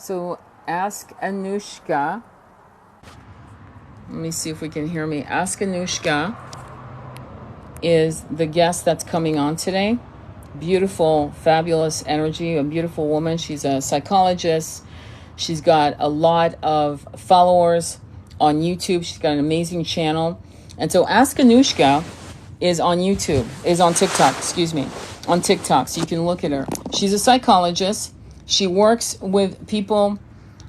So ask Anoushka. Let me see if we can hear me. Ask Anoushka is the guest that's coming on today. Beautiful, fabulous energy, a beautiful woman. She's a psychologist. She's got a lot of followers on YouTube. She's got an amazing channel. And so Ask Anoushka is on YouTube, is on TikTok, excuse me, on TikTok. So you can look at her. She's a psychologist. She works with people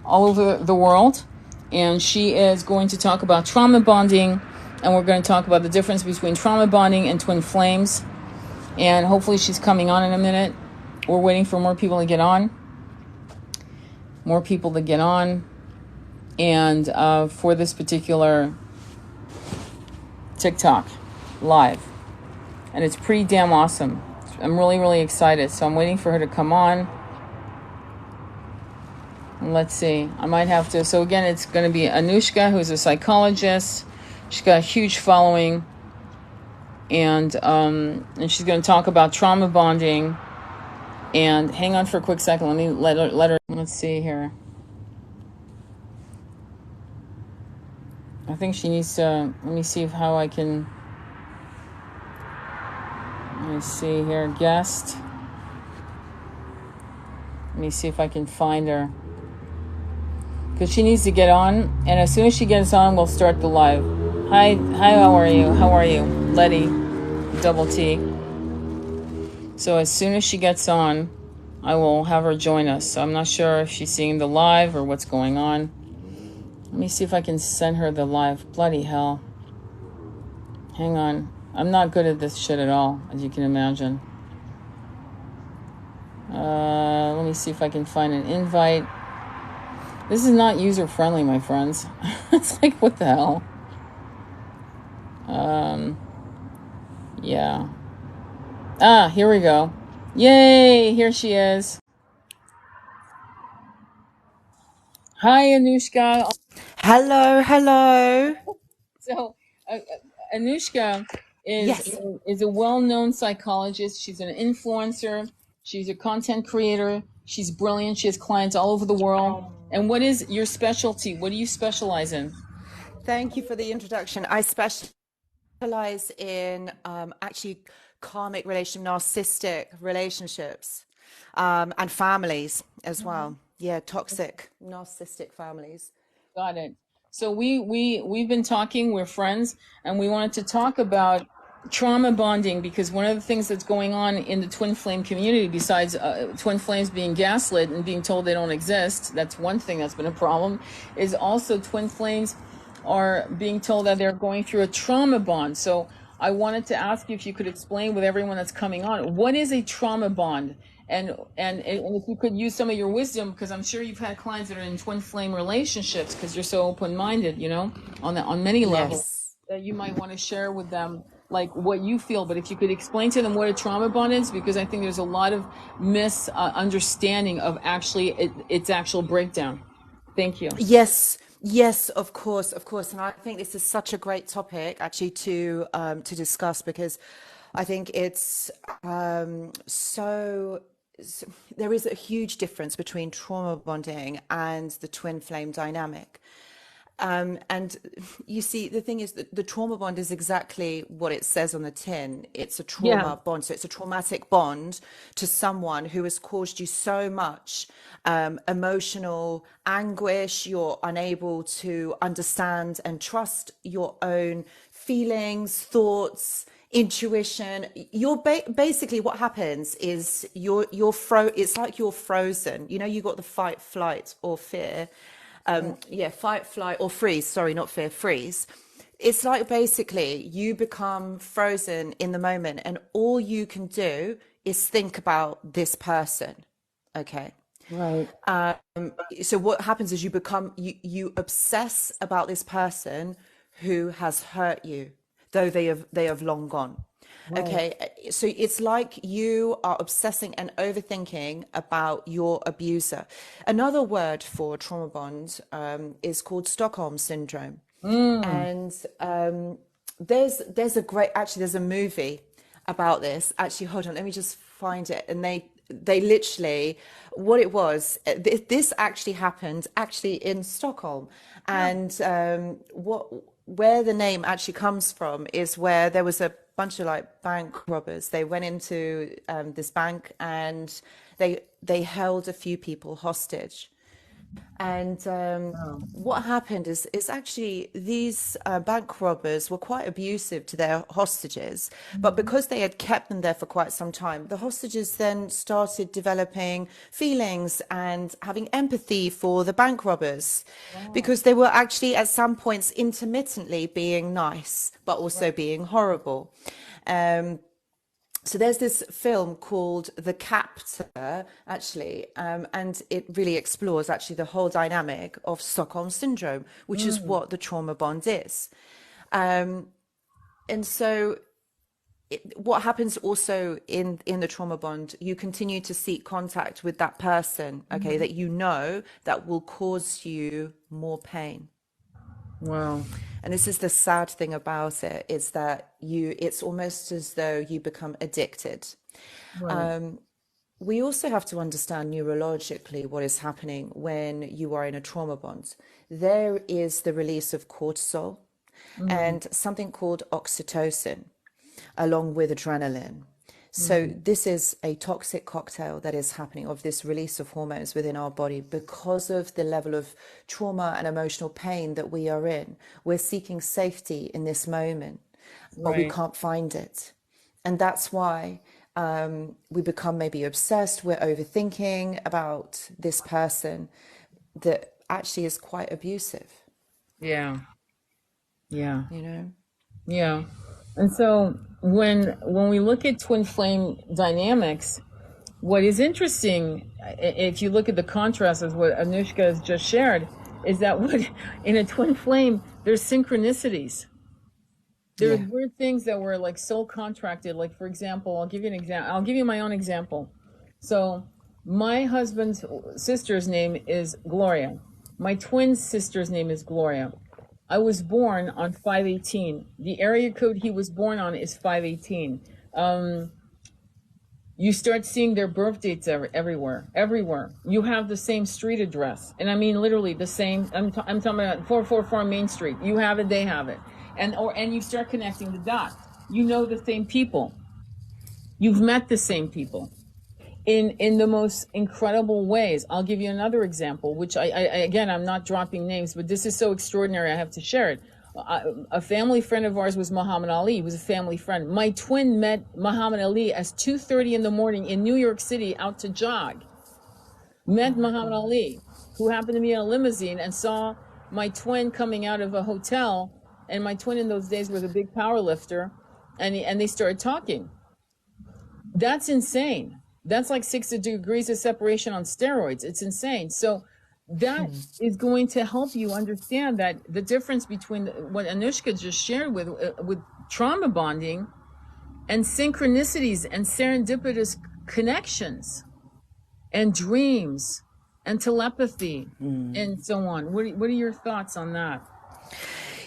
all over the world. And she is going to talk about trauma bonding. And we're going to talk about the difference between trauma bonding and twin flames. And hopefully she's coming on in a minute. We're waiting for more people to get on. More people to get on. And for this particular TikTok live. And it's pretty damn awesome. I'm really, really excited. So I'm waiting for her to come on. And let's see. I might have to. So again, it's going to be Anoushka, who's a psychologist. She's got a huge following. And she's going to talk about trauma bonding. And hang on for a quick second. Let me let her. Let's see here. I think she needs to. Let me see how I can. Let me see here. Guest. Let me see if I can find her. Because she needs to get on. And as soon as she gets on, we'll start the live. Hi, how are you? How are you? Letty, double T. So as soon as she gets on, I will have her join us. So I'm not sure if she's seeing the live or what's going on. Let me see if I can send her the live. Bloody hell. Hang on. I'm not good at this shit at all, as you can imagine. Let me see if I can find an invite. This is not user-friendly, my friends. It's like, what the hell? Yeah. Here we go. Yay, here she is. Hi, Anoushka. Hello, hello. So, Anoushka Yes. is a well-known psychologist. She's an influencer. She's a content creator. She's brilliant. She has clients all over the world. And what is your specialty? What do you specialize in? Thank you for the introduction. I specialize in actually karmic narcissistic relationships and families as well. Yeah, toxic narcissistic families. Got it. So we've been talking, we're friends, and we wanted to talk about trauma bonding because one of the things that's going on in the twin flame community, besides twin flames being gaslit and being told they don't exist, that's one thing that's been a problem, is also twin flames are being told that they're going through a trauma bond. So I wanted to ask you if you could explain with everyone that's coming on, what is a trauma bond? And if you could use some of your wisdom, because I'm sure you've had clients that are in twin flame relationships, because you're so open-minded, you know, on many levels, Yes. that you might want to share with them, like what you feel. But if you could explain to them what a trauma bond is, because I think there's a lot of misunderstanding of actually its actual breakdown. Thank you. Yes. Yes, of course, of course. And I think this is such a great topic actually to discuss because I think it's there is a huge difference between trauma bonding and the twin flame dynamic. And you see, the thing is that the trauma bond is exactly what it says on the tin. It's a Yeah. trauma bond. So it's a traumatic bond to someone who has caused you so much emotional anguish. You're unable to understand and trust your own feelings, thoughts, intuition. Basically what happens is it's like you're frozen. You know, you got the fight, flight, or fear. Yeah, fight, flight, or freeze. Sorry, not fear, freeze. It's like basically you become frozen in the moment, and all you can do is think about this person. Okay. Right. So what happens is you obsess about this person who has hurt you, though they have long gone. Right. Okay, so it's like you are obsessing and overthinking about your abuser. Another word for trauma bond is called Stockholm syndrome. Mm. And there's a movie about this. Actually, hold on, let me just find it. And they literally, what it was, this actually happened actually in Stockholm. And where the name actually comes from is where there was a bunch of like bank robbers. They went into this bank, and they held a few people hostage. And Wow. what happened is actually these bank robbers were quite abusive to their hostages, but Mhm. because they had kept them there for quite some time, the hostages then started developing feelings and having empathy for the bank robbers, Wow. because they were actually at some points intermittently being nice, but also Right. being horrible. Um, so there's this film called The Captor, actually, and it really explores actually the whole dynamic of Stockholm syndrome, which is Mm. what the trauma bond is. Um, and so what happens also in the trauma bond, you continue to seek contact with that person, okay, Mhm. that you know that will cause you more pain. Wow. And this is the sad thing about it, is that it's almost as though you become addicted. Right. Um, we also have to understand neurologically what is happening when you are in a trauma bond. There is the release of cortisol Mm. and something called oxytocin, along with adrenaline. So Mhm. this is a toxic cocktail that is happening, of this release of hormones within our body because of the level of trauma and emotional pain that we are in. We're seeking safety in this moment, but we Right. can't find it. And that's why we become maybe obsessed. We're overthinking about this person that actually is quite abusive, Yeah. Yeah. you know? Yeah. And so when we look at twin flame dynamics, what is interesting, if you look at the contrast of what Anoushka has just shared, is that what in a twin flame, there's synchronicities. There's Yeah. weird things that were like soul contracted. Like, for example, I'll give you an example. I'll give you my own example. So my husband's sister's name is Gloria. My twin sister's name is Gloria. I was born on 518. The area code he was born on is 518. You start seeing their birth dates everywhere. Everywhere. You have the same street address. And I mean literally the same. I'm talking about 444 Main Street. You have it, they have it. And you start connecting the dots. You know the same people. You've met the same people in the most incredible ways. I'll give you another example, which again, I'm not dropping names, but this is so extraordinary, I have to share it. A family friend of ours was Muhammad Ali. He was a family friend. My twin met Muhammad Ali at 2:30 in the morning in New York City out to jog. Oh Met my Muhammad God. Ali, who happened to be in a limousine, and saw my twin coming out of a hotel. And my twin in those days was a big power lifter, and they started talking. That's insane. That's like 60 degrees of separation on steroids. It's insane. So that is going to help you understand that the difference between what Anoushka just shared with trauma bonding and synchronicities and serendipitous connections and dreams and telepathy and so on. What are your thoughts on that?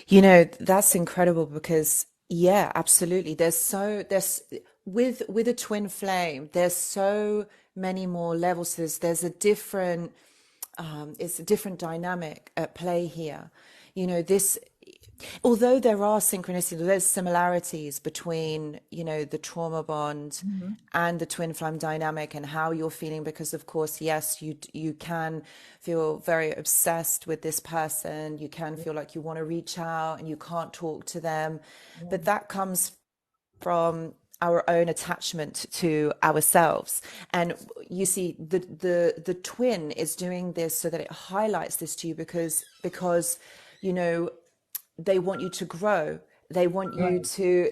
You know, that's incredible because yeah, absolutely. There's with a twin flame, there's so many more levels. There's a different it's a different dynamic at play here. You know, this, although there are synchronicities, there's similarities between, you know, the trauma bond Mhm. and the twin flame dynamic and how you're feeling, because of course, yes, you can feel very obsessed with this person. You can feel like you want to reach out and you can't talk to them, Yeah. but that comes from our own attachment to ourselves. And you see, the twin is doing this so that it highlights this to you, because you know, they want you to grow. They want you Right. to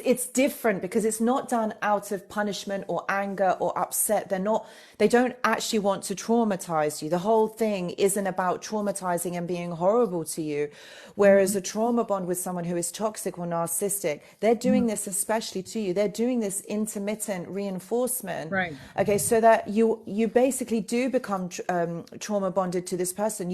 it's different because it's not done out of punishment or anger or upset. They don't actually want to traumatize you. The whole thing isn't about traumatizing and being horrible to you. Whereas Mhm. a trauma bond with someone who is toxic or narcissistic, they're doing Mhm. this especially to you. They're doing this intermittent reinforcement, Right. okay, so that you basically do become trauma bonded to this person.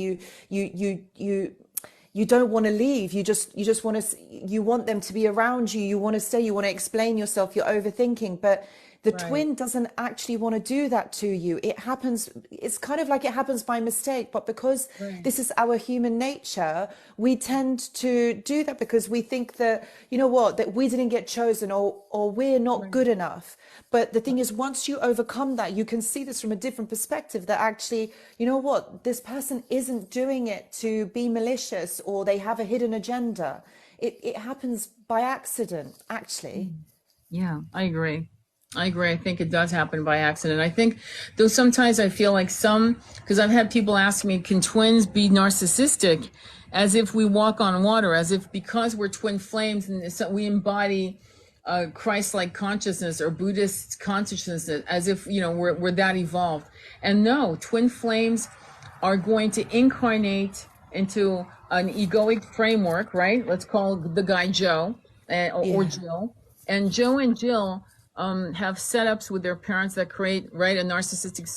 You don't want to leave. You just want to, you want them to be around you. You want to stay, you want to explain yourself, you're overthinking, but The Right. twin doesn't actually want to do that to you. It happens, it's kind of like it happens by mistake, but because Right. this is our human nature, we tend to do that because we think that, you know what, that we didn't get chosen, or we're not Right. good enough. But the thing is, once you overcome that, you can see this from a different perspective, that actually, you know what, this person isn't doing it to be malicious or they have a hidden agenda. It happens by accident, actually. Yeah, I agree. I agree. I think it does happen by accident. I think, though, sometimes I feel like because I've had people ask me, can twins be narcissistic? As if we walk on water, as if because we're twin flames and we embody Christ-like consciousness or Buddhist consciousness, as if, we're that evolved. And no, twin flames are going to incarnate into an egoic framework, right? Let's call the guy Joe, or Yeah. Jill. And Joe and Jill have setups with their parents that create, right, a narcissistic.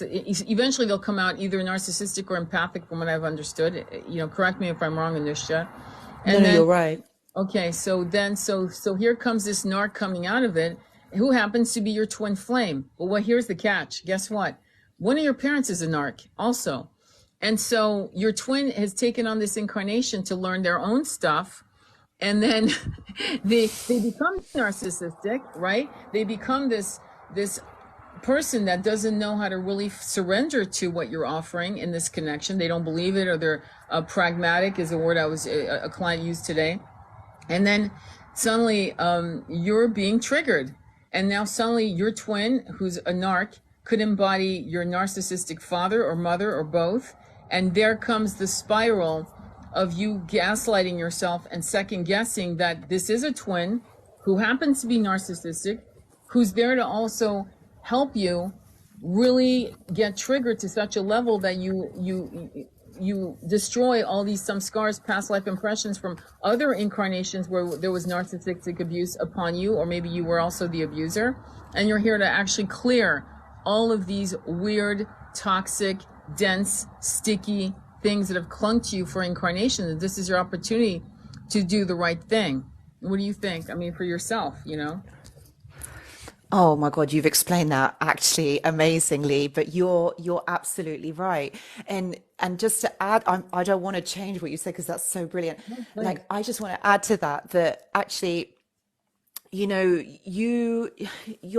Eventually, they'll come out either narcissistic or empathic, from what I've understood. Correct me if I'm wrong, Anoushka. No, And no, then, you're right. okay, so here comes this narc coming out of it, who happens to be your twin flame. Well, here's the catch. Guess what? One of your parents is a narc, also. And so your twin has taken on this incarnation to learn their own stuff, and then they become narcissistic, right? They become this person that doesn't know how to really surrender to what you're offering in this connection. They don't believe it, or they're pragmatic is a word a client used today. And then suddenly you're being triggered, and now suddenly your twin, who's a narc, could embody your narcissistic father or mother or both, and there comes the spiral of you gaslighting yourself and second guessing that this is a twin who happens to be narcissistic, who's there to also help you really get triggered to such a level that you destroy all these samskars, past life impressions from other incarnations where there was narcissistic abuse upon you, or maybe you were also the abuser, and you're here to actually clear all of these weird, toxic, dense, sticky things that have clung to you for incarnation. That this is your opportunity to do the right thing. What do you think? I mean, for yourself, Oh my God, you've explained that actually amazingly, but you're absolutely right. And just to add, I don't want to change what you said because that's so brilliant. Please. Like, I just want to add to that actually, you're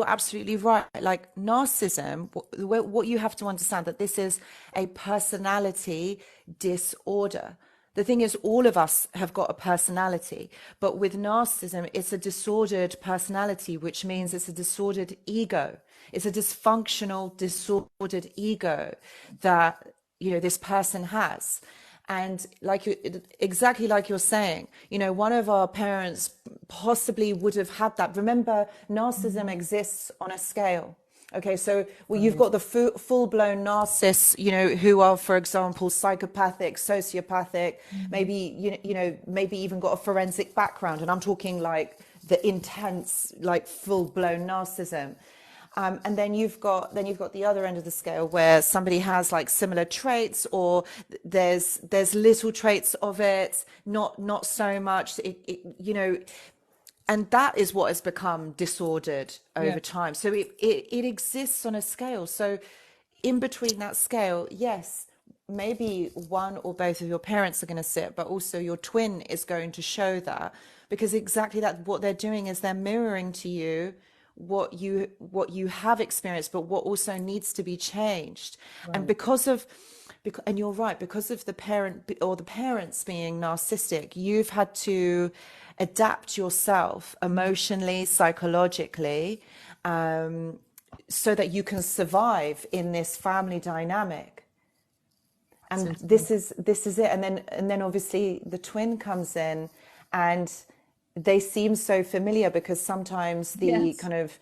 absolutely right. Like narcissism, what you have to understand, that this is a personality disorder. The thing is, all of us have got a personality, but with narcissism, it's a disordered personality, which means it's a disordered ego. It's a dysfunctional, disordered ego that, this person has. And exactly like you're saying, one of our parents possibly would have had that. Remember, narcissism exists on a scale. Okay, so you've got the full-blown narcissists, who are, for example, psychopathic, sociopathic, maybe maybe even got a forensic background, and I'm talking like the intense, like full-blown narcissism. And then you've got the other end of the scale, where somebody has like similar traits, or there's little traits of it, not so much. And that is what has become disordered Yeah. over time. So it exists on a scale. So in between that scale, yes, maybe one or both of your parents are going to sit, but also your twin is going to show that, because exactly that, what they're doing is they're mirroring to you what you have experienced, but what also needs to be changed. And and you're right, because of the parent or the parents being narcissistic, you've had to adapt yourself emotionally, psychologically, so that you can survive in this family dynamic. And this is it. And then obviously the twin comes in, and they seem so familiar, because sometimes the Yes. kind of,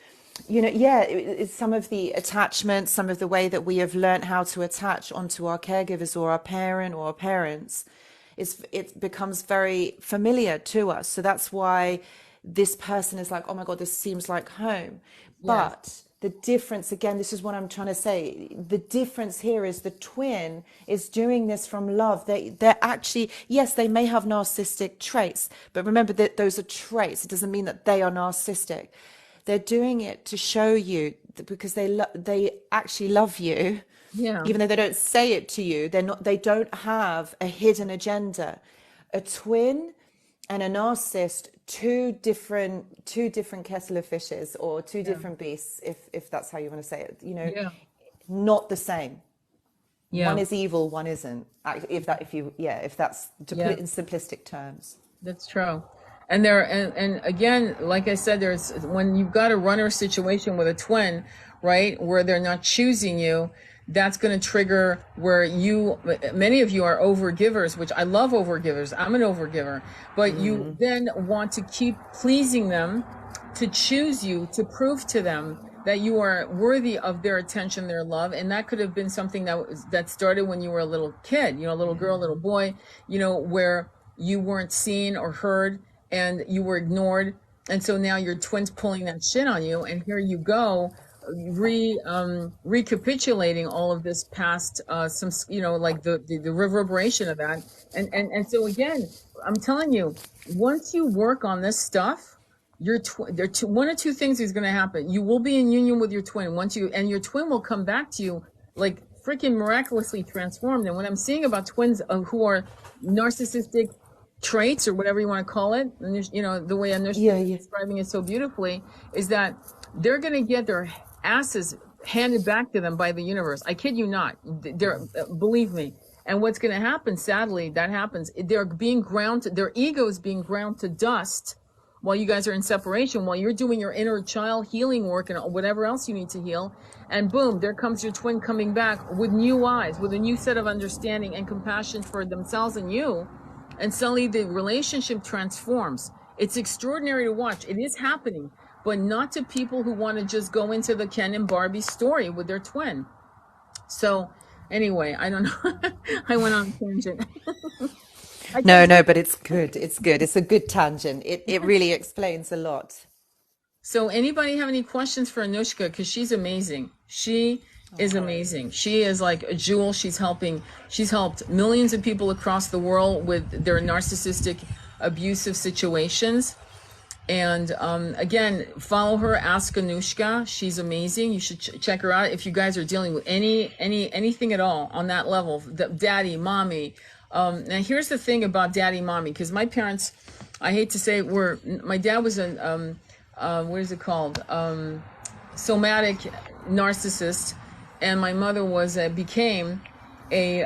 it's some of the attachments, some of the way that we have learned how to attach onto our caregivers or our parent or our parents, it becomes very familiar to us. So that's why this person is like, oh my God, this seems like home. Yes. But the difference, again, this is what I'm trying to say. The difference here is the twin is doing this from love. They're actually, yes, they may have narcissistic traits, but remember that those are traits. It doesn't mean that they are narcissistic. They're doing it to show you because they actually love you, Yeah. even though they don't say it to you. They don't have a hidden agenda. A twin and a narcissist, two different kettle of fishes, or two Yeah. different beasts, if that's how you want to say it. Yeah. Not the same. One Yeah. is evil, one isn't. If that's to put Yeah. it in simplistic terms. That's true. And again, like I said, there's when you've got a runner situation with a twin, right, where they're not choosing you, that's going to trigger where many of you are overgivers, which I love overgivers. I'm an overgiver, but you then want to keep pleasing them, to choose you, to prove to them that you are worthy of their attention, their love. And that could have been something that started when you were a little kid, a little girl, little boy, where you weren't seen or heard and you were ignored. And so now your twin's pulling that shit on you. And here you go, recapitulating all of this past, like the reverberation of that. And so again, I'm telling you, once you work on this stuff, one or two things is going to happen. You will be in union with your twin and your twin will come back to you like freaking miraculously transformed. And what I'm seeing about twins who are narcissistic traits, or whatever you want to call it, and the way Anoushka is describing it so beautifully, is that they're going to get their asses handed back to them by the universe. I kid you not. Believe me. And what's going to happen, sadly, that happens. They're being ground, their ego is being ground to dust while you guys are in separation, while you're doing your inner child healing work and whatever else you need to heal. And boom, there comes your twin coming back with new eyes, with a new set of understanding and compassion for themselves and you. And suddenly the relationship transforms. It's extraordinary to watch. It is happening, but not to people who want to just go into the Ken and Barbie story with their twin. So anyway, I don't know. I went on a tangent. No, but it's good. It's good. It's a good tangent. It really explains a lot. So anybody have any questions for Anoushka? Because she's amazing. She is amazing. She is like a jewel. She's helped millions of people across the world with their narcissistic abusive situations. And again, follow her, ask Anoushka. She's amazing. You should check her out if you guys are dealing with anything at all on that level. Daddy, mommy. Now here's the thing about daddy, mommy, because my parents, I hate to say it, my dad was an what is it called? Somatic narcissist, and my mother became a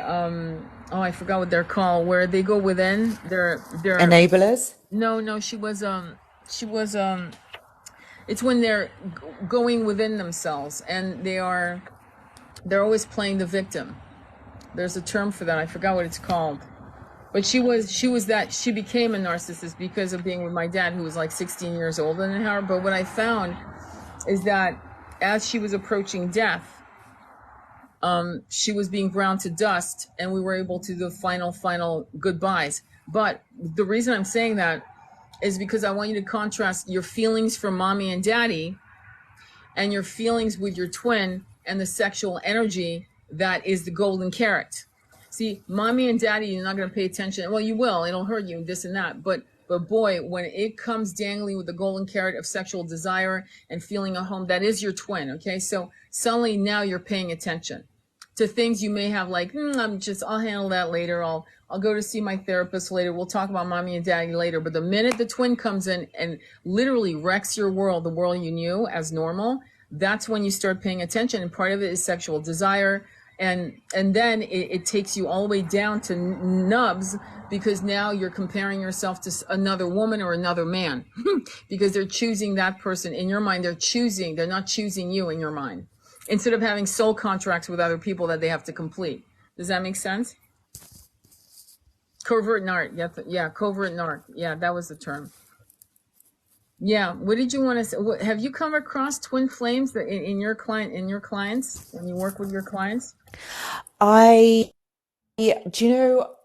I forgot what they're called, where they go within. They're Enablers? No, she was it's when they're going within themselves and they're always playing the victim. There's a term for that. I forgot what it's called. But she became a narcissist because of being with my dad, who was like 16 years older than her. But what I found is that as she was approaching death, she was being ground to dust, and we were able to do the final goodbyes. But the reason I'm saying that is because I want you to contrast your feelings for mommy and daddy and your feelings with your twin and the sexual energy that is the golden carrot. See, mommy and daddy, you're not going to pay attention. Well, you will. It'll hurt you, this and that. But boy, when it comes dangling with the golden carrot of sexual desire and feeling a home, that is your twin, okay? So suddenly now you're paying attention to things you may have like, I'll handle that later. I'll go to see my therapist later. We'll talk about mommy and daddy later. But the minute the twin comes in and literally wrecks your world, the world you knew as normal, that's when you start paying attention. And part of it is sexual desire. And then it takes you all the way down to nubs, because now you're comparing yourself to another woman or another man because they're choosing that person in your mind. They're not choosing you in your mind, instead of having soul contracts with other people that they have to complete. Does that make sense? Covert narc. Yeah, covert narc. Yeah, that was the term. Yeah. What did you want to say? Have you come across twin flames in your clients, when you work with your clients? Do you know,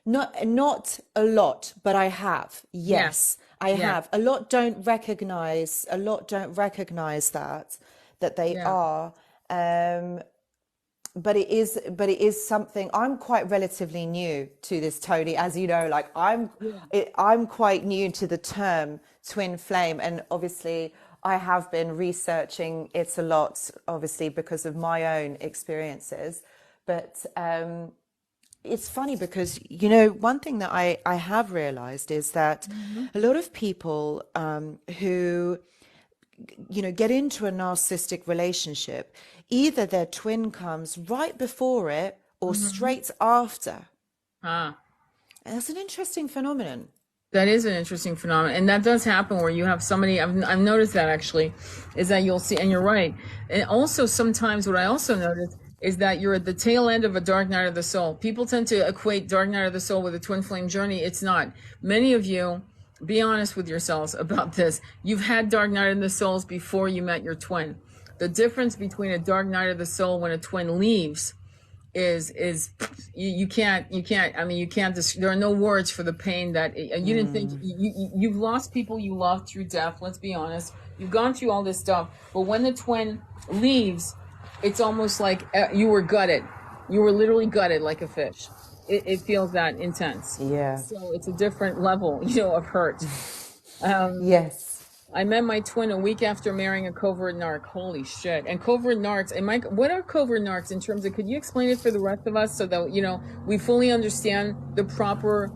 not a lot, but I have. Yeah. Yes, I Yeah. have. A lot don't recognize that they Yeah. are. But it is something. I'm quite relatively new to this, Tony, as you know. Like I'm quite new to the term twin flame, and obviously I have been researching it a lot, obviously, because of my own experiences. But it's funny because, one thing that I have realized is that Mm-hmm. a lot of people who, get into a narcissistic relationship, either their twin comes right before it or Mm-hmm. straight after. Ah. And that's an interesting phenomenon. That is an interesting phenomenon, and that does happen where you have somebody. I've noticed that actually, is that you'll see, and you're right. And also sometimes what I also notice is that you're at the tail end of a dark night of the soul. People tend to equate dark night of the soul with a twin flame journey. It's not. Many of you, be honest with yourselves about this. You've had dark night of the souls before you met your twin. The difference between a dark night of the soul when a twin leaves is you can't I mean you can't there are no words for the pain that you didn't think you've lost people you loved through death. Let's be honest, you've gone through all this stuff, but when the twin leaves, it's almost like you were gutted. You were literally gutted like a fish. It feels that intense. Yeah. So it's a different level of hurt. Yes. I met my twin a week after marrying a covert narc. Holy shit. And covert narcs, and Mike, what are covert narcs in terms of, could you explain it for the rest of us so that, we fully understand the proper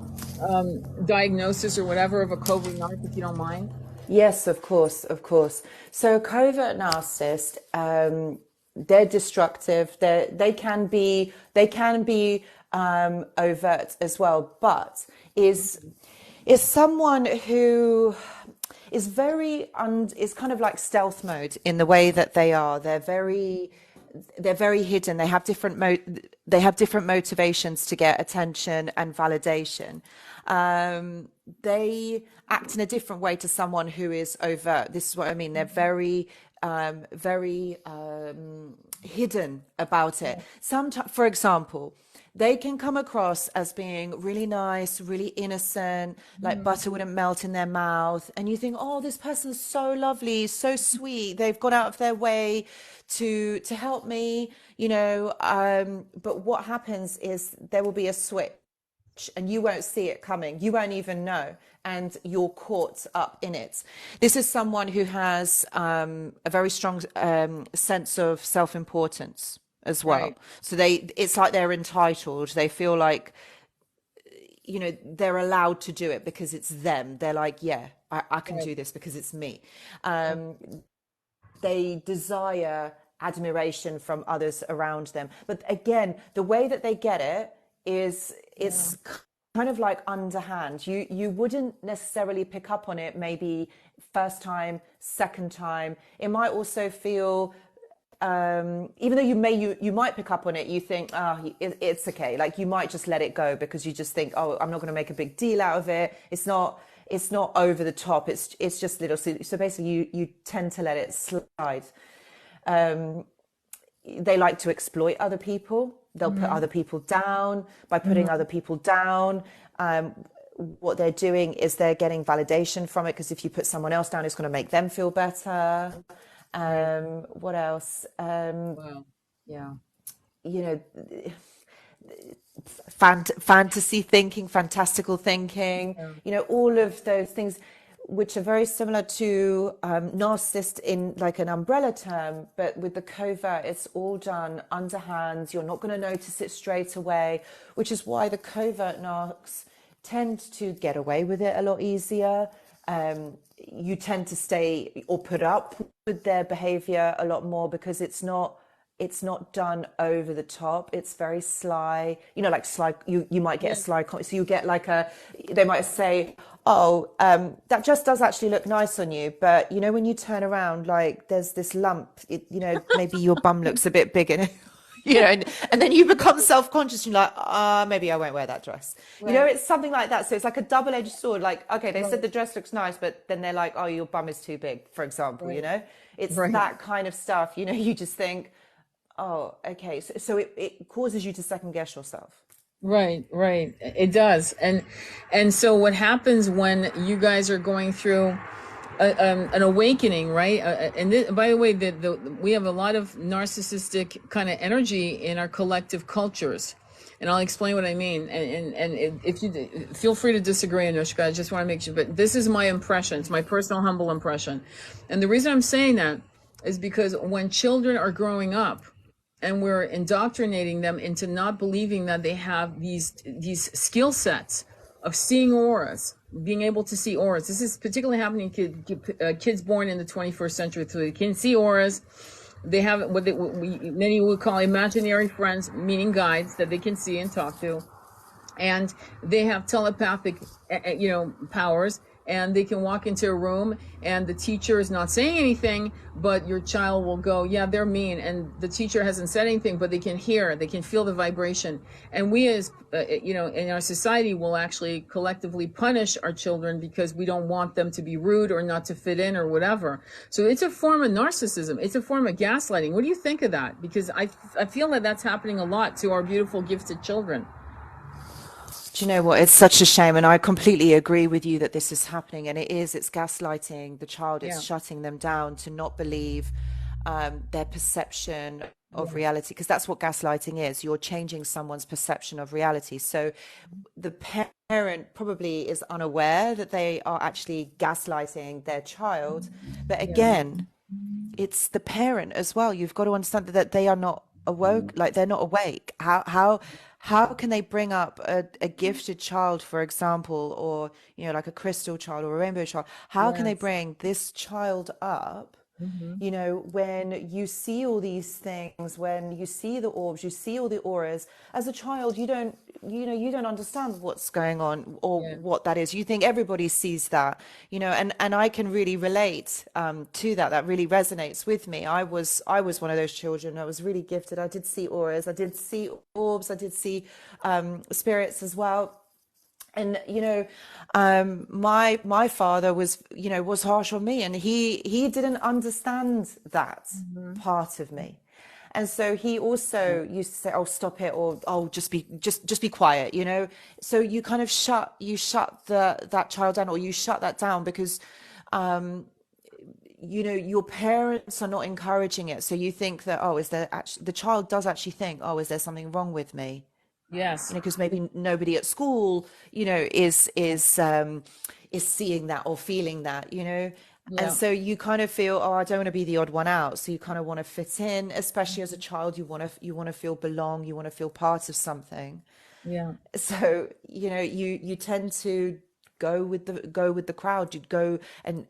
diagnosis or whatever of a covert narc, if you don't mind? Yes, of course, of course. So a covert narcissist, they're destructive. They can be overt as well, but is someone who is is kind of like stealth mode in the way that they are. They're very hidden. They have different motivations to get attention and validation. They act in a different way to someone who is overt. This is what I mean. They're very hidden about it. Sometimes, for example, they can come across as being really nice, really innocent, like butter wouldn't melt in their mouth. And you think, oh, this person's so lovely, so sweet. They've gone out of their way to help me, but what happens is there will be a switch and you won't see it coming. You won't even know. And you're caught up in it. This is someone who has a very strong sense of self-importance as well. Right. So it's like they're entitled. They feel like, they're allowed to do it because it's them. They're like, yeah, I can do this because it's me. They desire admiration from others around them. But again, the way that they get it is it's kind of like underhand. You wouldn't necessarily pick up on it maybe first time, second time. It might also feel even though you might pick up on it, you think, it's okay. Like you might just let it go because you just think, oh, I'm not going to make a big deal out of it. It's not over the top. It's just little. So basically you tend to let it slide. They like to exploit other people. They'll put other people down. By putting other people down, what they're doing is they're getting validation from it, because if you put someone else down, it's going to make them feel better. What else? Wow. Yeah. Fantasy thinking, fantastical thinking, all of those things which are very similar to narcissist in like an umbrella term, but with the covert, it's all done underhand. You're not going to notice it straight away, which is why the covert narcs tend to get away with it a lot easier. You tend to stay or put up with their behavior a lot more because it's not done over the top. It's very sly, like sly. You might get a sly comment. So you get like they might say, oh, that just does actually look nice on you. But when you turn around, like there's this lump, maybe your bum looks a bit bigger, and then you become self-conscious. You're like, maybe I won't wear that dress. Right. It's something like that. So it's like a double-edged sword. Like, okay, they said the dress looks nice, but then they're like, oh, your bum is too big, for example, it's that kind of stuff, you just think, oh, okay. So it causes you to second guess yourself. Right. It does. And so what happens when you guys are going through an awakening, right? And by the way, we have a lot of narcissistic kind of energy in our collective cultures. And I'll explain what I mean. And if you feel free to disagree, Anoushka, I just want to make sure, but this is my impression. It's my personal, humble impression. And the reason I'm saying that is because when children are growing up and we're indoctrinating them into not believing that they have these skill sets of seeing auras, being able to see auras. This is particularly happening to kids born in the 21st century. So they can see auras. They have what many would call imaginary friends, meaning guides that they can see and talk to. And they have telepathic, powers. And they can walk into a room and the teacher is not saying anything, but your child will go, yeah, they're mean. And the teacher hasn't said anything, but they can hear, they can feel the vibration. And we as, in our society will actually collectively punish our children because we don't want them to be rude or not to fit in or whatever. So it's a form of narcissism. It's a form of gaslighting. What do you think of that? Because I feel that that's happening a lot to our beautiful gifted children. Do you know what? It's such a shame. And I completely agree with you that this is happening. And it's gaslighting the child. It's shutting them down to not believe their perception of reality. Because that's what gaslighting is. You're changing someone's perception of reality. So the parent probably is unaware that they are actually gaslighting their child. But again, it's the parent as well. You've got to understand that they are not awoke, like they're not awake. How can they bring up a gifted child, for example, or like a crystal child or a rainbow child? How can they bring this child up? When you see all these things, when you see the orbs, you see all the auras, as a child, you don't understand what's going on or what that is. You think everybody sees that, and I can really relate to that. That really resonates with me. I was one of those children. I was really gifted. I did see auras. I did see orbs. I did see spirits as well. And my father was harsh on me, and he didn't understand that part of me, and so he also used to say, "Oh, stop it," or "Oh, just be quiet," So you kind of shut that child down, or you shut that down because your parents are not encouraging it. So you think that, oh, is there actually, the child does actually think, oh, is there something wrong with me? Yes. Because maybe nobody at school, is seeing that or feeling that, And so you kind of feel, oh, I don't want to be the odd one out. So you kind of want to fit in, especially as a child. You want to feel belong. You want to feel part of something. Yeah. So you tend to go with the crowd. You'd go and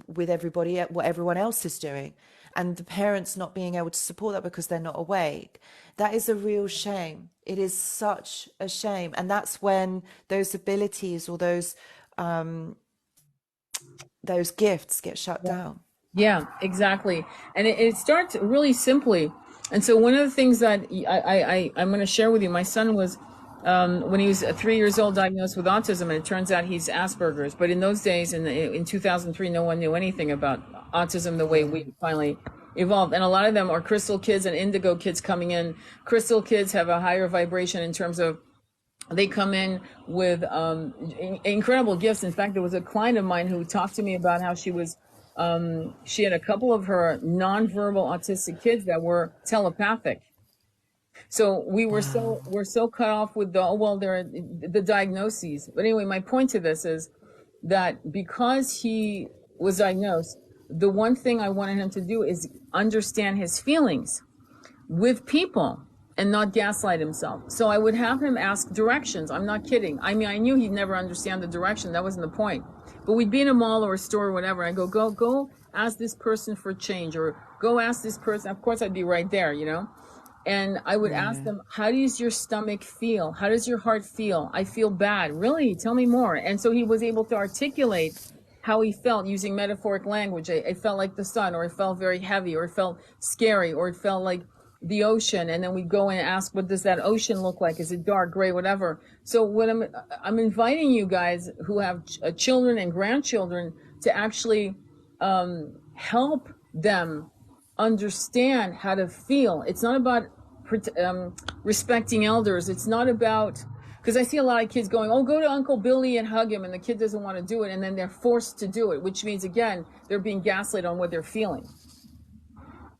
with everybody, what everyone else is doing. And the parents not being able to support that because they're not awake. That is a real shame. It is such a shame. And that's when those abilities or those gifts get shut down. Yeah, exactly. And it starts really simply. And so one of the things that I'm going to share with you, my son was, when he was 3 years old, diagnosed with autism, and it turns out he's Asperger's. But in those days, in 2003, no one knew anything about autism the way we finally evolved. And a lot of them are crystal kids and indigo kids coming in. Crystal kids have a higher vibration in terms of they come in with incredible gifts. In fact, there was a client of mine who talked to me about how she had a couple of her nonverbal autistic kids that were telepathic. So we're so cut off with the diagnoses. But anyway, my point to this is that because he was diagnosed, the one thing I wanted him to do is understand his feelings with people and not gaslight himself. So I would have him ask directions. I'm not kidding. I mean, I knew he'd never understand the direction. That wasn't the point. But we'd be in a mall or a store or whatever. I go ask this person for change, or go ask this person. Of course, I'd be right there, And I would ask them, how does your stomach feel? How does your heart feel? I feel bad. Really? Tell me more. And so he was able to articulate how he felt using metaphoric language. It felt like the sun, or it felt very heavy, or it felt scary, or it felt like the ocean. And then we go and ask, what does that ocean look like? Is it dark, gray, whatever? So what I'm inviting you guys who have children and grandchildren to actually help them understand how to feel. It's not about respecting elders. It's not about, because I see a lot of kids going, oh, go to Uncle Billy and hug him, and the kid doesn't want to do it, and then they're forced to do it, which means, again, they're being gaslit on what they're feeling.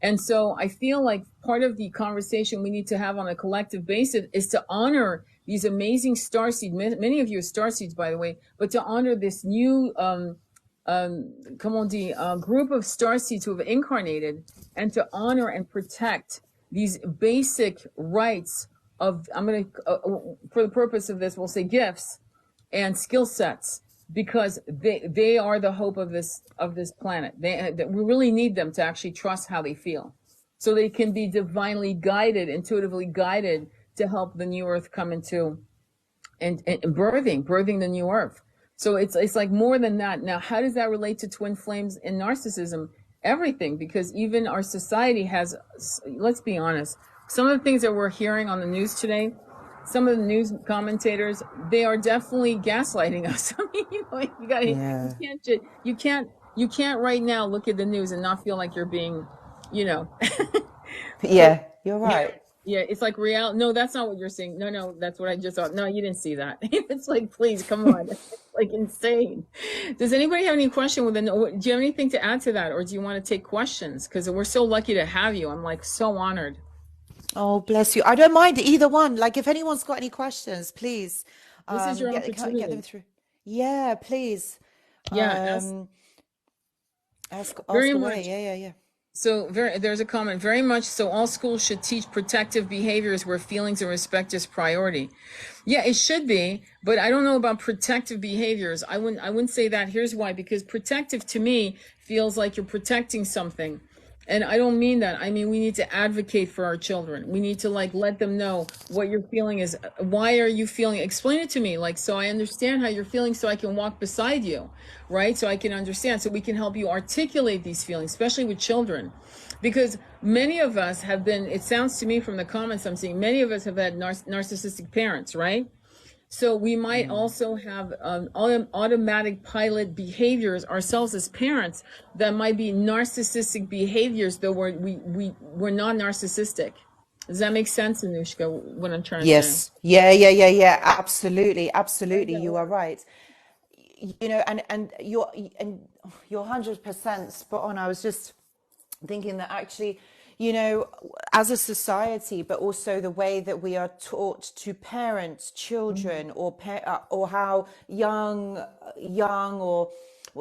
And so I feel like part of the conversation we need to have on a collective basis is to honor these amazing starseeds. Many of you are starseeds, by the way, but to honor this new, comment on dit, group of starseeds who have incarnated, and to honor and protect these basic rights of, I'm going to, for the purpose of this, we'll say gifts and skill sets, because they are the hope of this planet. We really need them to actually trust how they feel, so they can be divinely guided, intuitively guided, to help the new earth come into and birthing the new earth. So it's like more than that. Now, how does that relate to twin flames and narcissism? Everything, because even our society has, let's be honest, some of the things that we're hearing on the news today, some of the news commentators, they are definitely gaslighting us. I mean, you gotta, you can't right now look at the news and not feel like you're being, you know, Yeah, you're yeah, right. yeah, it's like real. No, that's not what you're saying. No, that's what I just thought. No, you didn't see that. It's like, please, come on. It's like insane. Does anybody have any question do you have anything to add to that? Or do you want to take questions? Because we're so lucky to have you. I'm like so honored. Oh, bless you. I don't mind either one. Like, if anyone's got any questions, please This is your get them opportunity. through. Yeah, please. Yeah, ask Um, very ask away. much. Yeah. So there's a comment, very much so all schools should teach protective behaviors where feelings and respect is priority. Yeah, it should be, but I don't know about protective behaviors. I wouldn't say that. Here's why, because protective to me feels like you're protecting something. And I don't mean that. I mean, we need to advocate for our children. We need to like let them know what your feeling is. Why are you feeling? Explain it to me, like, so I understand how you're feeling, so I can walk beside you, right? So I can understand, so we can help you articulate these feelings, especially with children. Because many of us have been, it sounds to me from the comments I'm seeing, many of us have had narcissistic parents, right? So we might also have automatic pilot behaviors ourselves as parents that might be narcissistic behaviors, though we're not narcissistic. Does that make sense, Anoushka, what I'm trying to say? Yes. Yeah. Absolutely. Absolutely. You are right. You know, and you're 100% spot on. I was just thinking that actually, you know, as a society, but also the way that we are taught to parent children, or how young or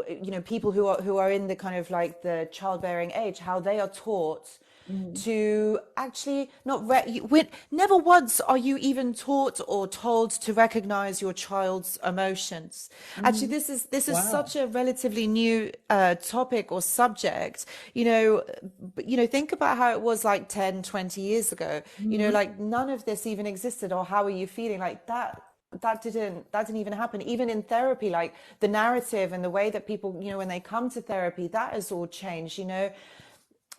you know, people who are in the kind of like the childbearing age, how they are taught Mhm. to actually not never once are you even taught or told to recognize your child's emotions. Actually, Mhm. this is Wow. such a relatively new topic or subject. You know, think about how it was like 10, 20 years ago. You know, Mhm. like none of this even existed. Or how are you feeling? Like that didn't even happen. Even in therapy, like the narrative and the way that people, you know, when they come to therapy, that has all changed. You know,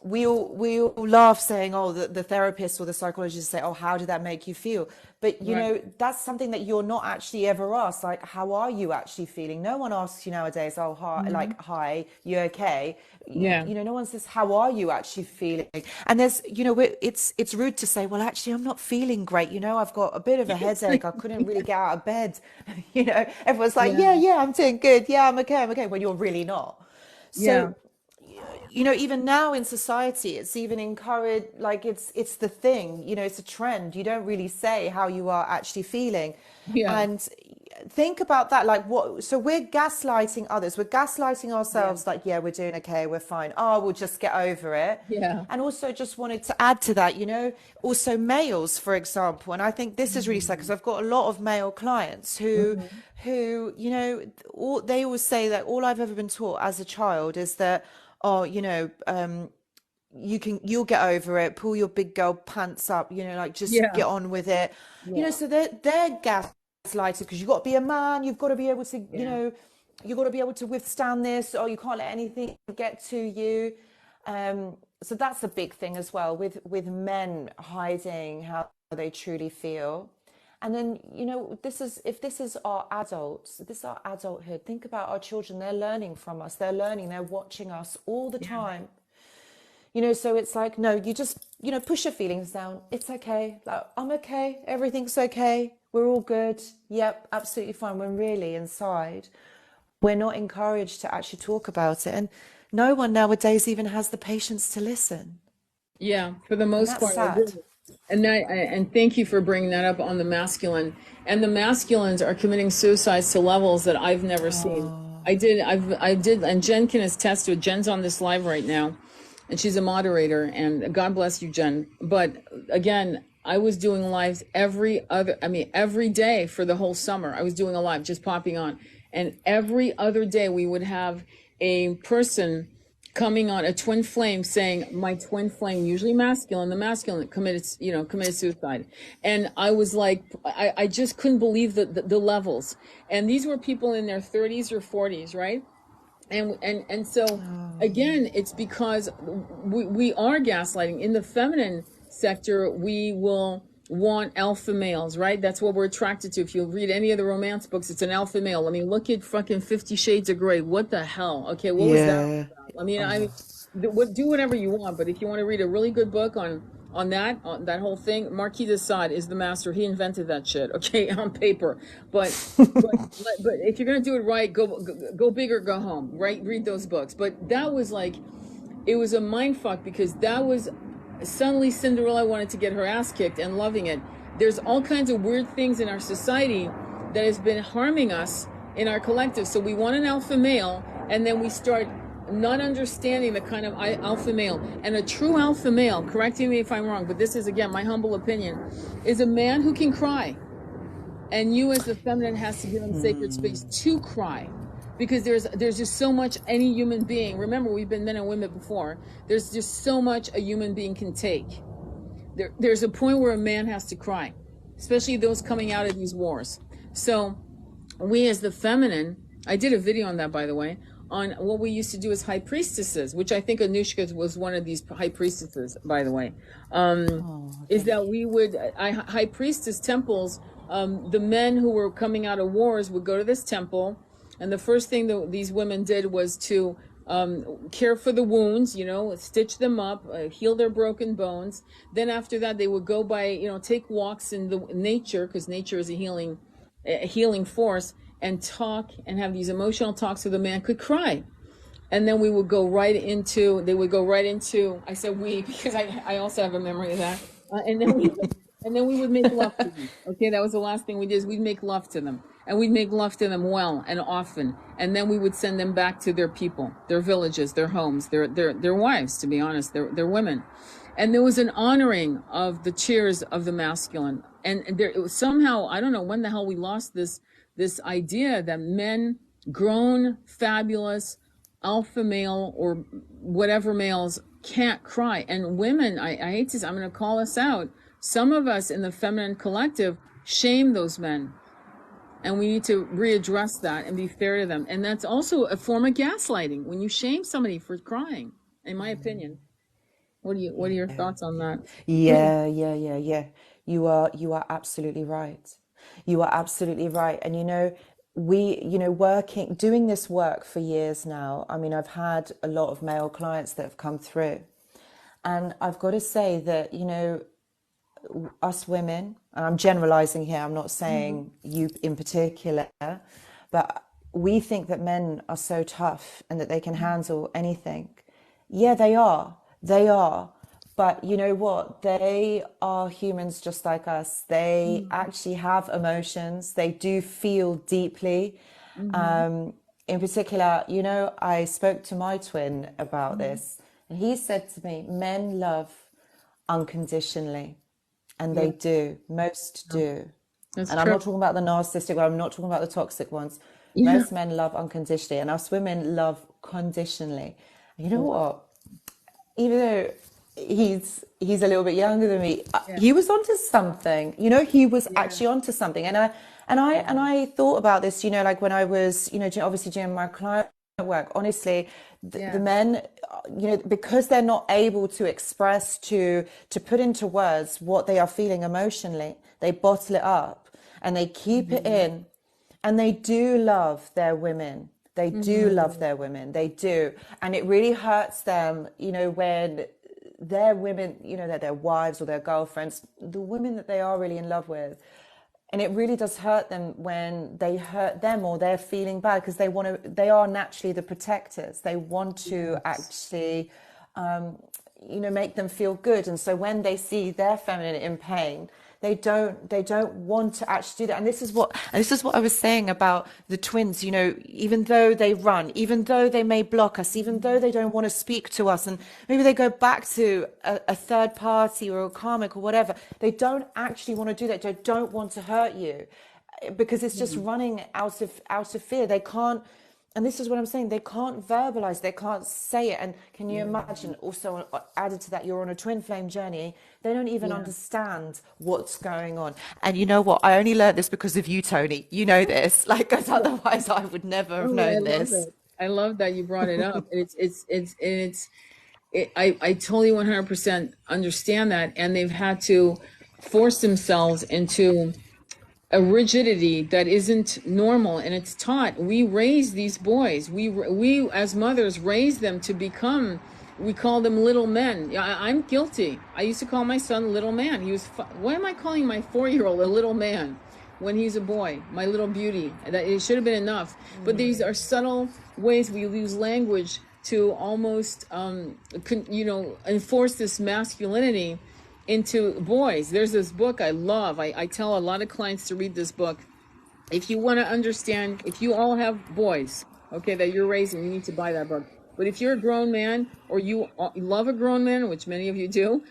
we all laugh saying, oh, the therapist or the psychologist say, oh, how did that make you feel? But you Right. know, that's something that you're not actually ever asked, like, how are you actually feeling? No one asks you nowadays, oh, hi, Mhm. like, hi, you okay? Yeah. You know, no one says, how are you actually feeling? And there's, you know, it's rude to say, well, actually, I'm not feeling great. You know, I've got a bit of a It's like, headache, I couldn't really get out of bed. You know, everyone's like, yeah. yeah, I'm doing good, yeah, I'm okay, when you're really not. So, Yeah. you know, even now in society, it's even encouraged, like it's the thing, you know, it's a trend. You don't really say how you are actually feeling. Yeah. And think about that, like, what, so we're gaslighting others, we're gaslighting Yeah. ourselves, like, yeah, we're doing okay, we're fine, oh, we'll just get over it. Yeah. And also just wanted to add to that, you know, also males, for example, and I think this is really sad because Mhm. I've got a lot of male clients Mhm. who, you know, they always say that all I've ever been taught as a child is that, oh, you know, you'll get over it, pull your big girl pants up, you know, like just Yeah. get on with it. You know, Yeah. so they're gaslighted because you've got to be a man, you've got to be able to, you Yeah. know, you've got to be able to withstand this, or you can't let anything get to you. So that's a big thing as well, with men hiding how they truly feel. And then, you know, if this is our adults, this is our adulthood. Think about our children. They're learning from us. They're learning. They're watching us all the Yeah. time. You know, so it's like, no, you just, you know, push your feelings down. It's okay. Like, I'm okay. Everything's okay. We're all good. Yep, absolutely fine. When really inside, we're not encouraged to actually talk about it. And no one nowadays even has the patience to listen. Yeah, for the And most that's part, I agree. sad. And thank you for bringing that up on the masculine. And the masculines are committing suicides to levels that I've never seen. Oh, I did, and Jen can attest to it. Jen's on this live right now, and she's a moderator. And God bless you, Jen. But again, I was doing lives every day for the whole summer. I was doing a live, just popping on, and every other day we would have a person coming on, a twin flame, saying my twin flame, usually masculine, the masculine committed suicide. And I was like, I just couldn't believe the levels. And these were people in their 30s or 40s, right? And so again, it's because we are gaslighting. In the feminine sector, we will want alpha males, right? That's what we're attracted to. If you read any of the romance books, it's an alpha male. I mean, look at fucking 50 Shades of Grey. What the hell? Okay, what was that all yeah. about? I mean, Oh, do whatever you want, but if you want to read a really good book on that whole thing, Marquis de Sade is the master. He invented that shit, okay, on paper. But but if you're gonna do it right, go big or go home, right? Read those books. But that was like, it was a mind fuck, because that was suddenly Cinderella wanted to get her ass kicked and loving it. There's all kinds of weird things in our society that has been harming us in our collective. So we want an alpha male, and then we start not understanding the kind of alpha male. And a true alpha male, correcting me if I'm wrong, but this is again my humble opinion, is a man who can cry. And you as the feminine has to give him sacred space to cry, because there's just so much any human being, remember we've been men and women before, there's just so much a human being can take. There's a point where a man has to cry, especially those coming out of these wars. So we as the feminine, I did a video on that, by the way, on what we used to do as high priestesses, which I think Anoushka was one of these high priestesses, by the way, is that we would, high priestess temples, the men who were coming out of wars would go to this temple, and the first thing that these women did was to care for the wounds, stitch them up, heal their broken bones. Then after that, they would go take walks in the nature, because nature is a healing force, and talk and have these emotional talks so the man could cry. And then they would go right into, I said we, because I also have a memory of that. And then we would make love to them. Okay, that was the last thing we did, is we'd make love to them. And we'd make love to them well and often. And then we would send them back to their people, their villages, their homes, their wives, to be honest, their women. And there was an honoring of the cheers of the masculine. And it was somehow, I don't know when the hell we lost this idea that men, grown, fabulous, alpha male or whatever males, can't cry. And women, I hate to say, I'm going to call us out. Some of us in the feminine collective shame those men. And we need to readdress that and be fair to them. And that's also a form of gaslighting, when you shame somebody for crying, in my opinion. What are your thoughts on that? yeah. You are absolutely right. You are absolutely right. And doing this work for years now. I mean, I've had a lot of male clients that have come through. And I've got to say that, us women, and I'm generalizing here, I'm not saying you in particular, but we think that men are so tough and that they can handle anything. Yeah, they are. They are. But you know what? They are humans just like us. They actually have emotions. They do feel deeply. In particular, I spoke to my twin about this, and he said to me, men love unconditionally. And they do. Most do. That's And I'm true. not talking about the narcissistic one. I'm not talking about the toxic ones. Yeah. Most men love unconditionally, and us women love conditionally. And you know what? Even though he's a little bit younger than me, he was onto something. He was actually onto something. And I thought about this. Like when I was, obviously doing my client work. Honestly, the men, because they're not able to express, to put into words what they are feeling emotionally, they bottle it up and they keep it in. And they do love their women. They do love their women. They do. And it really hurts them, when their women, their wives or their girlfriends, the women that they are really in love with. And it really does hurt them when they hurt them or they're feeling bad, because they are naturally the protectors. They want to actually, make them feel good. And so when they see their feminine in pain, they don't want to actually do that. And this is what I was saying about the twins. Even though they run, even though they may block us, even though they don't want to speak to us, and maybe they go back to a third party or a karmic or whatever, they don't actually want to do that. They don't want to hurt you, because it's just running out of fear. They can't. And this is what I'm saying. They can't verbalize. They can't say it. And can you imagine? Also, added to that, you're on a twin flame journey. They don't even understand what's going on. And you know what? I only learned this because of you, Tony. You know this, because otherwise I would never have known this. I love that you brought it up. I totally 100% understand that, and they've had to force themselves into a rigidity that isn't normal, and it's taught. We raise these boys. We as mothers raise them to become. We call them little men. I'm guilty. I used to call my son little man. He was. Why am I calling my 4-year-old a little man when he's a boy? My little beauty. That it should have been enough. But these are subtle ways we use language to almost, enforce this masculinity into boys. There's this book I love. I tell a lot of clients to read this book. If you want to understand, if you all have boys, okay, that you're raising, you need to buy that book. But if you're a grown man, or you love a grown man, which many of you do,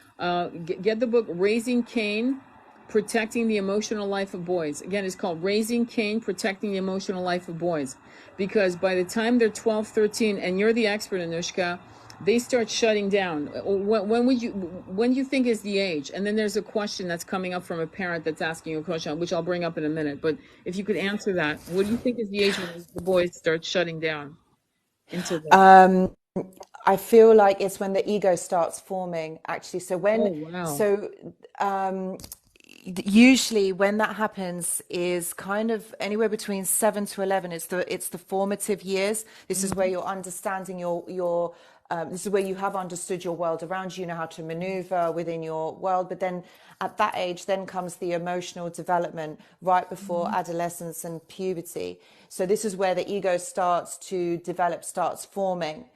get the book Raising Cain, Protecting the Emotional Life of Boys. Again, it's called Raising Cain, Protecting the Emotional Life of Boys. Because by the time they're 12, 13, and you're the expert, Anoushka, they start shutting down. When do you think is the age? And then there's a question that's coming up from a parent that's asking you a question, which I'll bring up in a minute. But if you could answer that, what do you think is the age when the boys start shutting down into the... I feel like it's when the ego starts forming, actually. So usually when that happens is kind of anywhere between 7 to 11. It's the formative years. This is where you're understanding your this is where you have understood your world around you, know how to maneuver within your world. But then at that age, then comes the emotional development right before adolescence and puberty. So this is where the ego starts to develop, starts forming.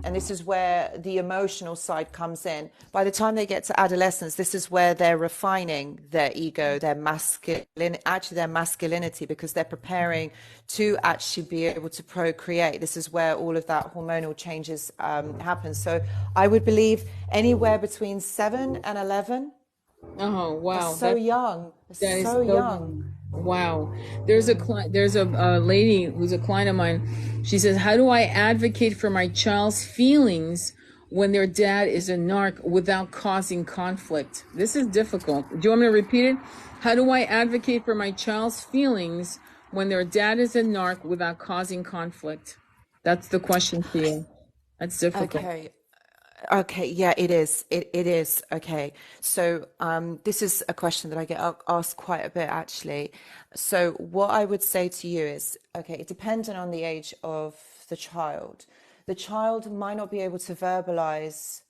And this is where the emotional side comes in. By the time they get to adolescence, this is where they're refining their ego, their masculinity, because they're preparing to actually be able to procreate. This is where all of that hormonal changes happen. So I would believe anywhere between 7 and 11. Oh, wow. So young. That is So young. Wow. There's a lady who's a client of mine. She says, how do I advocate for my child's feelings when their dad is a narc without causing conflict? This is difficult. Do you want me to repeat it? How do I advocate for my child's feelings when their dad is a narc without causing conflict? That's the question for you. That's difficult. Okay, yeah, it is. It is. Okay. So this is a question that I get asked quite a bit, actually. So what I would say to you is, okay, depending on the age of the child might not be able to verbalize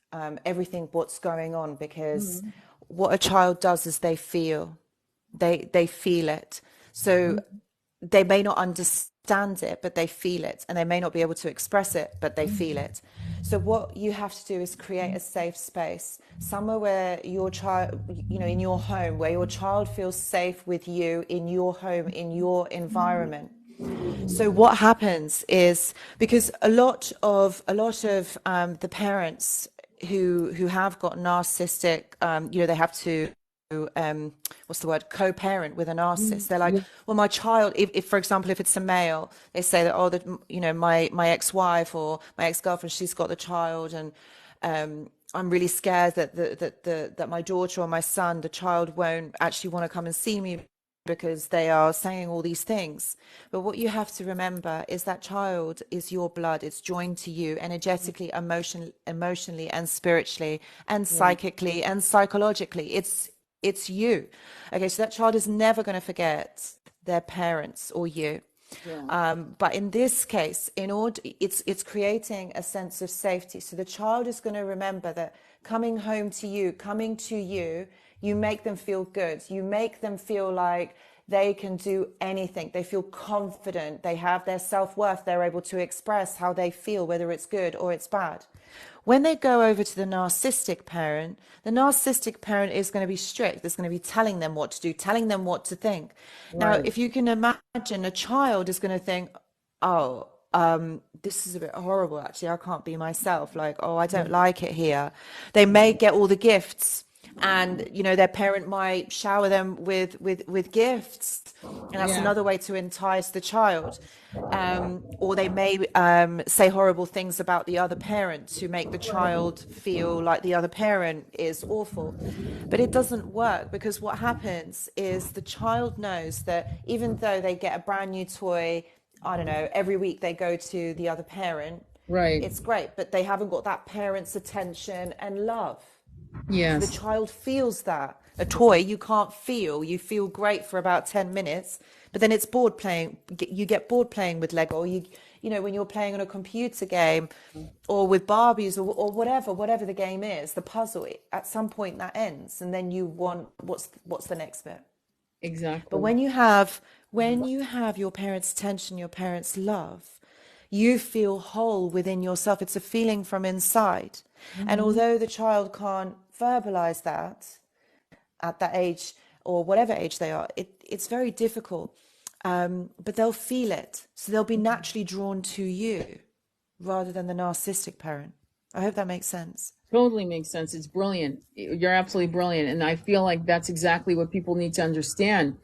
everything what's going on, because what a child does is they feel it. So they may not understand it, but they feel it, and they may not be able to express it, but they feel it. So what you have to do is create a safe space, somewhere where your child, in your home, where your child feels safe with you, in your home, in your environment. So what happens is, because a lot of the parents who have got narcissistic, they have to co-parent with a narcissist. They're like, well, my child, if for example, if it's a male, they say that, my ex-wife or my ex-girlfriend, she's got the child, and I'm really scared that my daughter or my son, the child, won't actually want to come and see me because they are saying all these things. But what you have to remember is that child is your blood. It's joined to you energetically, emotionally and spiritually and psychically and psychologically. It's you. Okay, so that child is never going to forget their parents or you. But in this case, it's creating a sense of safety. So the child is going to remember that coming to you, you make them feel good. You make them feel like they can do anything. They feel confident. They have their self-worth. They're able to express how they feel, whether it's good or it's bad. When they go over to the narcissistic parent is going to be strict. It's going to be telling them what to do, telling them what to think. Now, Right. if you can imagine, a child is going to think, oh, this is a bit horrible, actually. I can't be myself. Like, oh, I don't like it here. They may get all the gifts, and their parent might shower them with gifts, and that's Yeah. another way to entice the child. Or they may say horrible things about the other parent to make the child feel like the other parent is awful. But it doesn't work, because what happens is the child knows that even though they get a brand new toy, I don't know, every week they go to the other parent, Right. it's great, but they haven't got that parent's attention and love. So the Yes. child feels that. A toy you can't feel. You feel great for about 10 minutes, but then it's bored playing. You get bored playing with Lego. When you're playing on a computer game or with Barbies or whatever the game is, the puzzle, at some point that ends. And then you want, what's the next bit? But Exactly. when you have your parents' attention, your parents' love, you feel whole within yourself. It's a feeling from inside. And Hmm. although the child can't verbalize that at that age or whatever age they are, it's very difficult. But they'll feel it. So they'll be naturally drawn to you rather than the narcissistic parent. I hope that makes sense. Totally makes sense. It's brilliant. You're absolutely brilliant. And I feel like that's exactly what people need to understand,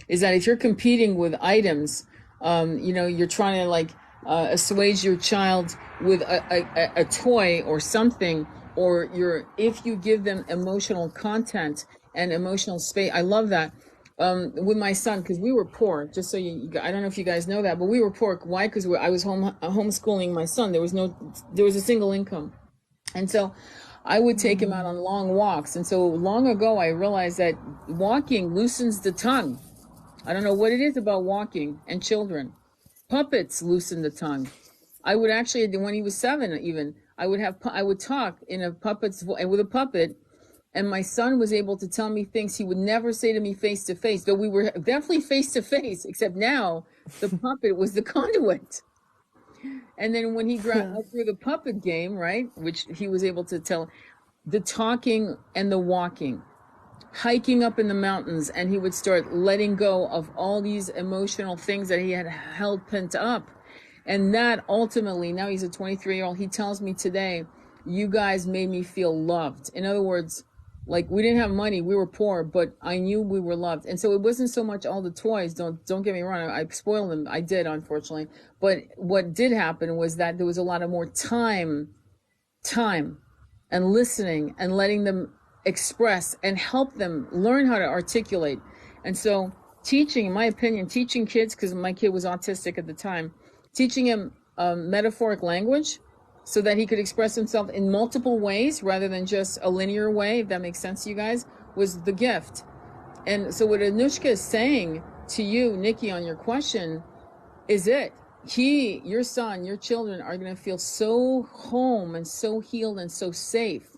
is that if you're competing with items, you're trying to like assuage your child with a toy or something, or if you give them emotional content and emotional space. I love that. With my son, because we were poor, just so I don't know if you guys know that, but we were poor. Why? Because I was homeschooling my son. There was a single income. And so I would take him out on long walks. And so long ago, I realized that walking loosens the tongue. I don't know what it is about walking and children. Puppets loosen the tongue. I would actually, when he was 7, even, I would talk in a puppet's voice with a puppet. And my son was able to tell me things he would never say to me face to face, though we were definitely face to face, except now the puppet was the conduit. And then when he got through the puppet game, right, which he was able to tell, the talking and the walking, hiking up in the mountains, and he would start letting go of all these emotional things that he had held pent up. And that ultimately, now he's a 23-year-old, he tells me today, you guys made me feel loved. In other words, like, we didn't have money, we were poor, but I knew we were loved. And so it wasn't so much all the toys. Don't get me wrong, I spoiled them. I did, unfortunately. But what did happen was that there was a lot of more time and listening and letting them express and help them learn how to articulate. And so teaching, in my opinion, teaching kids, because my kid was autistic at the time, teaching him metaphoric language so that he could express himself in multiple ways rather than just a linear way, if that makes sense to you guys, was the gift. And so what Anoushka is saying to you, Nikki, on your question, is your son, your children are going to feel so home and so healed and so safe.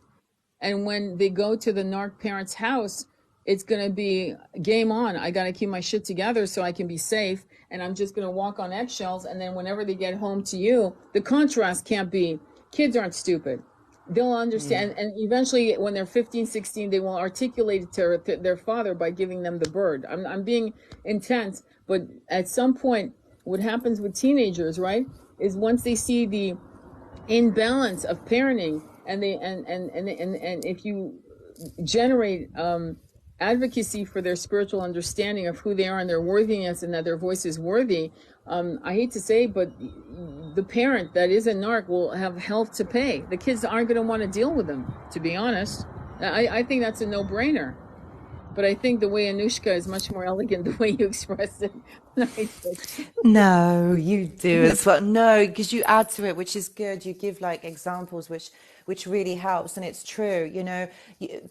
And when they go to the narc parent's house, it's going to be game on. I got to keep my shit together so I can be safe. And I'm just going to walk on eggshells. And then whenever they get home to you, the contrast can't be, kids aren't stupid. They'll understand. And eventually when they're 15, 16, they will articulate it to their father by giving them the bird. I'm being intense, but at some point, what happens with teenagers, right, is once they see the imbalance of parenting, and if you generate advocacy for their spiritual understanding of who they are and their worthiness and that their voice is worthy, I hate to say, but the parent that is a narc will have health to pay. The kids aren't going to want to deal with them, to be honest. I think that's a no-brainer. But I think the way Anoushka is much more elegant, the way you expressed it. No, you do as well. No, because you add to it, which is good. You give like examples, which really helps, and it's true.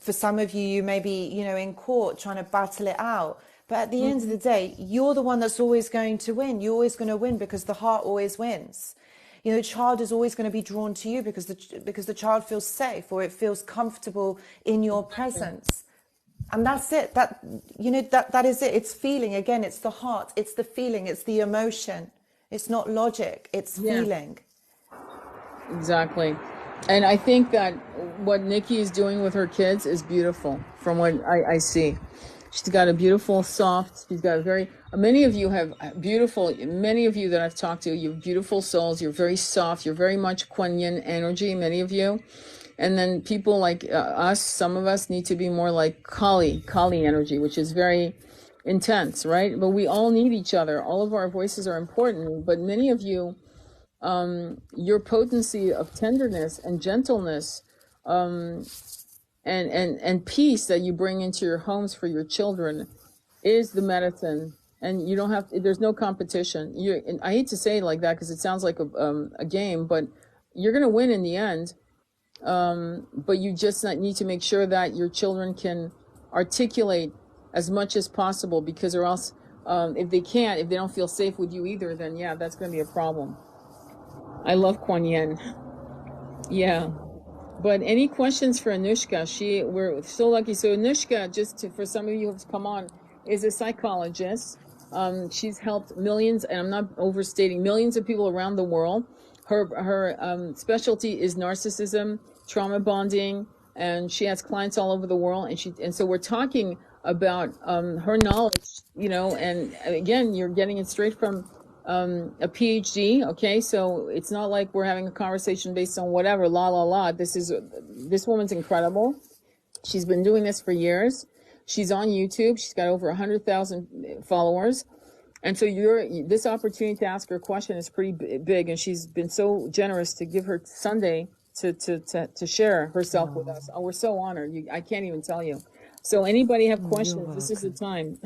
For some of you, you may be, in court trying to battle it out, but at the end of the day, you're the one that's always going to win. You're always going to win because the heart always wins. The child is always going to be drawn to you because the child feels safe, or it feels comfortable in your presence. And that's it. That, you know, that is it. It's feeling. Again, it's the heart, it's the feeling, it's the emotion. It's not logic, it's Yeah, feeling. exactly. And I think that what Nikki is doing with her kids is beautiful from what I see. She's got a beautiful, soft, she's got a very, many of you have beautiful, many of you that I've talked to, you have beautiful souls. You're very soft. You're very much Kuan Yin energy, many of you. And then people like us, some of us need to be more like Kali energy, which is very intense, right? But we all need each other. All of our voices are important. But many of you, your potency of tenderness and gentleness, and peace that you bring into your homes for your children is the medicine. And you don't have, there's no competition. And I hate to say it like that because it sounds like a game, but you're going to win in the end. But you just need to make sure that your children can articulate as much as possible, because or else, if they can't, if they don't feel safe with you either, then yeah, that's going to be a problem. I love Kuan Yin. Yeah. But any questions for Anoushka? We're so lucky. So Anoushka, for some of you who've come on, is a psychologist. She's helped millions, and I'm not overstating, millions of people around the world. Her specialty is narcissism, trauma bonding, and she has clients all over the world. And so we're talking about her knowledge, you know. And again, you're getting it straight from a PhD. Okay, so it's not like we're having a conversation based on whatever la. This woman's incredible. She's been doing this for years. She's on YouTube. She's got over 100,000 followers. And so this opportunity to ask her a question is pretty big, and she's been so generous to give her Sunday to share herself with us. Oh, we're so honored. I can't even tell you. So anybody have questions? This is the time.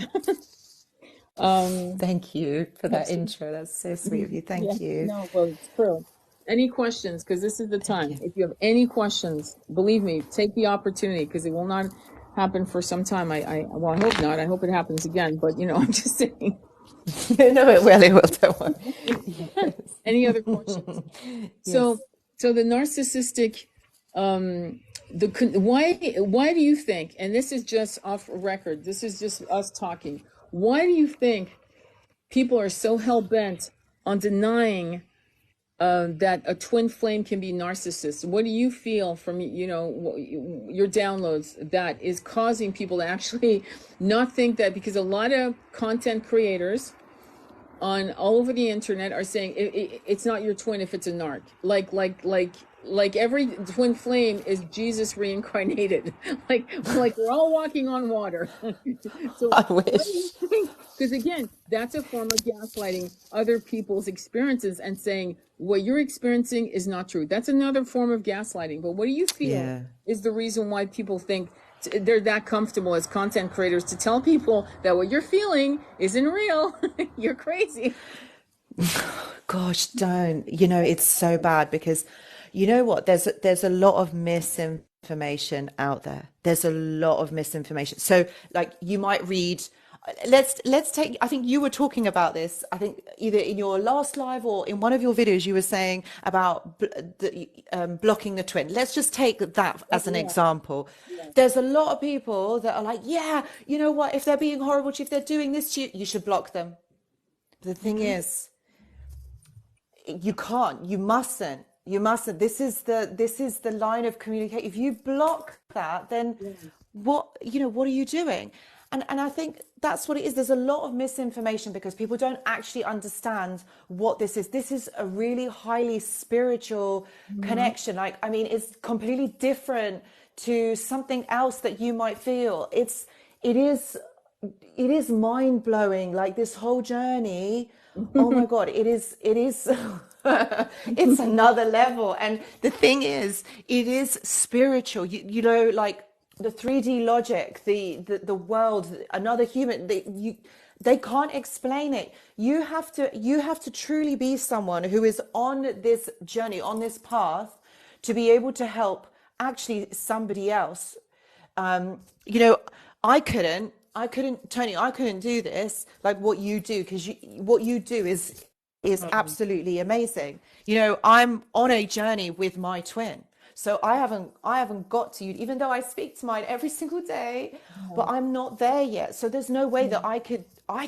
Thank you for that intro. That's so sweet of you. Thank you. No, well, it's true. Any questions? Because this is the time. If you have any questions, believe me, take the opportunity, because it will not happen for some time. Well, I hope not. I hope it happens again. But, you know, I'm just saying. No, it will. Don't worry. Yes. Any other questions? Yes. So the narcissistic, why do you think, and this is just off record, this is just us talking, why do you think people are so hell-bent on denying that a twin flame can be narcissist? What do you feel from, you know, your downloads that is causing people to actually not think that? Because a lot of content creators on all over the internet are saying it's not your twin if it's a narc. Like every twin flame is Jesus reincarnated. like we're all walking on water. So I wish. Because again, that's a form of gaslighting other people's experiences and saying what you're experiencing is not true. That's another form of gaslighting. But what do you feel is the reason why people think they're that comfortable as content creators to tell people that what you're feeling isn't real? You're crazy. Gosh, don't. You know, it's so bad because, you know what? There's a lot of misinformation out there. There's a lot of misinformation. So, like, you might read. Let's take. I think you were talking about this. I think either in your last live or in one of your videos, you were saying about blocking the twin. Let's just take that as an example. There's a lot of people that are like, yeah, you know what? If they're being horrible to you, if they're doing this to you, you should block them. The thing is, you can't. You mustn't. You mustn't. This is the line of communication. If you block that, then what are you doing? And I think that's what it is. There's a lot of misinformation because people don't actually understand what this is. This is a really highly spiritual connection. Like, I mean, it's completely different to something else that you might feel. It is mind blowing. Like, this whole journey. Oh my God, it is. It's another level. And the thing is, it is spiritual. You know, like, the 3D logic, the world, another human, they can't explain it. You have to truly be someone who is on this journey, on this path, to be able to help actually somebody else. You know, I couldn't, Tony, I couldn't do this like what you do, because what you do is absolutely amazing. You know, I'm on a journey with my twin. So I haven't got to you, even though I speak to mine every single day, but I'm not there yet. So there's no way that I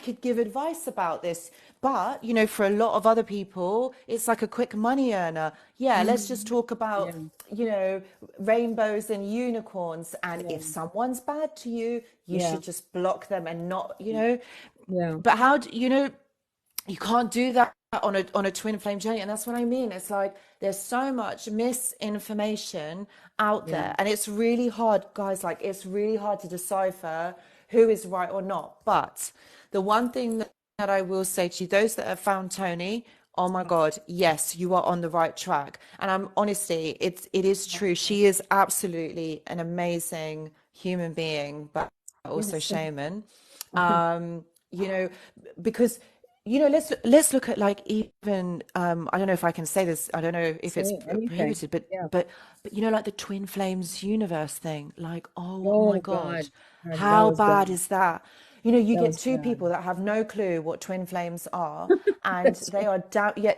could give advice about this. But, for a lot of other people, it's like a quick money earner. Yeah, let's just Mhm. talk Yeah. about, rainbows and unicorns. And Yeah. if someone's bad to you, you Yeah. should just block them and not, Yeah. but how do you can't do that on a twin flame journey, and that's what I mean. It's like there's so much misinformation out Yeah. there, and it's really hard, guys. Like, it's really hard to decipher who is right or not. But the one thing that I will say to you, those that have found Tony, oh my God, yes, you are on the right track. And I'm honestly, it is true. She is absolutely an amazing human being, but also Yes. shaman. um you know because let's look at, like, even I don't know if I can say this, I don't know if Say it's anything. prohibited, but Yeah. like the twin flames universe thing, like, oh my Oh God, God. That how was bad bad. is that? You That get was two bad. people that have no clue what twin flames are, and That's they right. are down, yeah,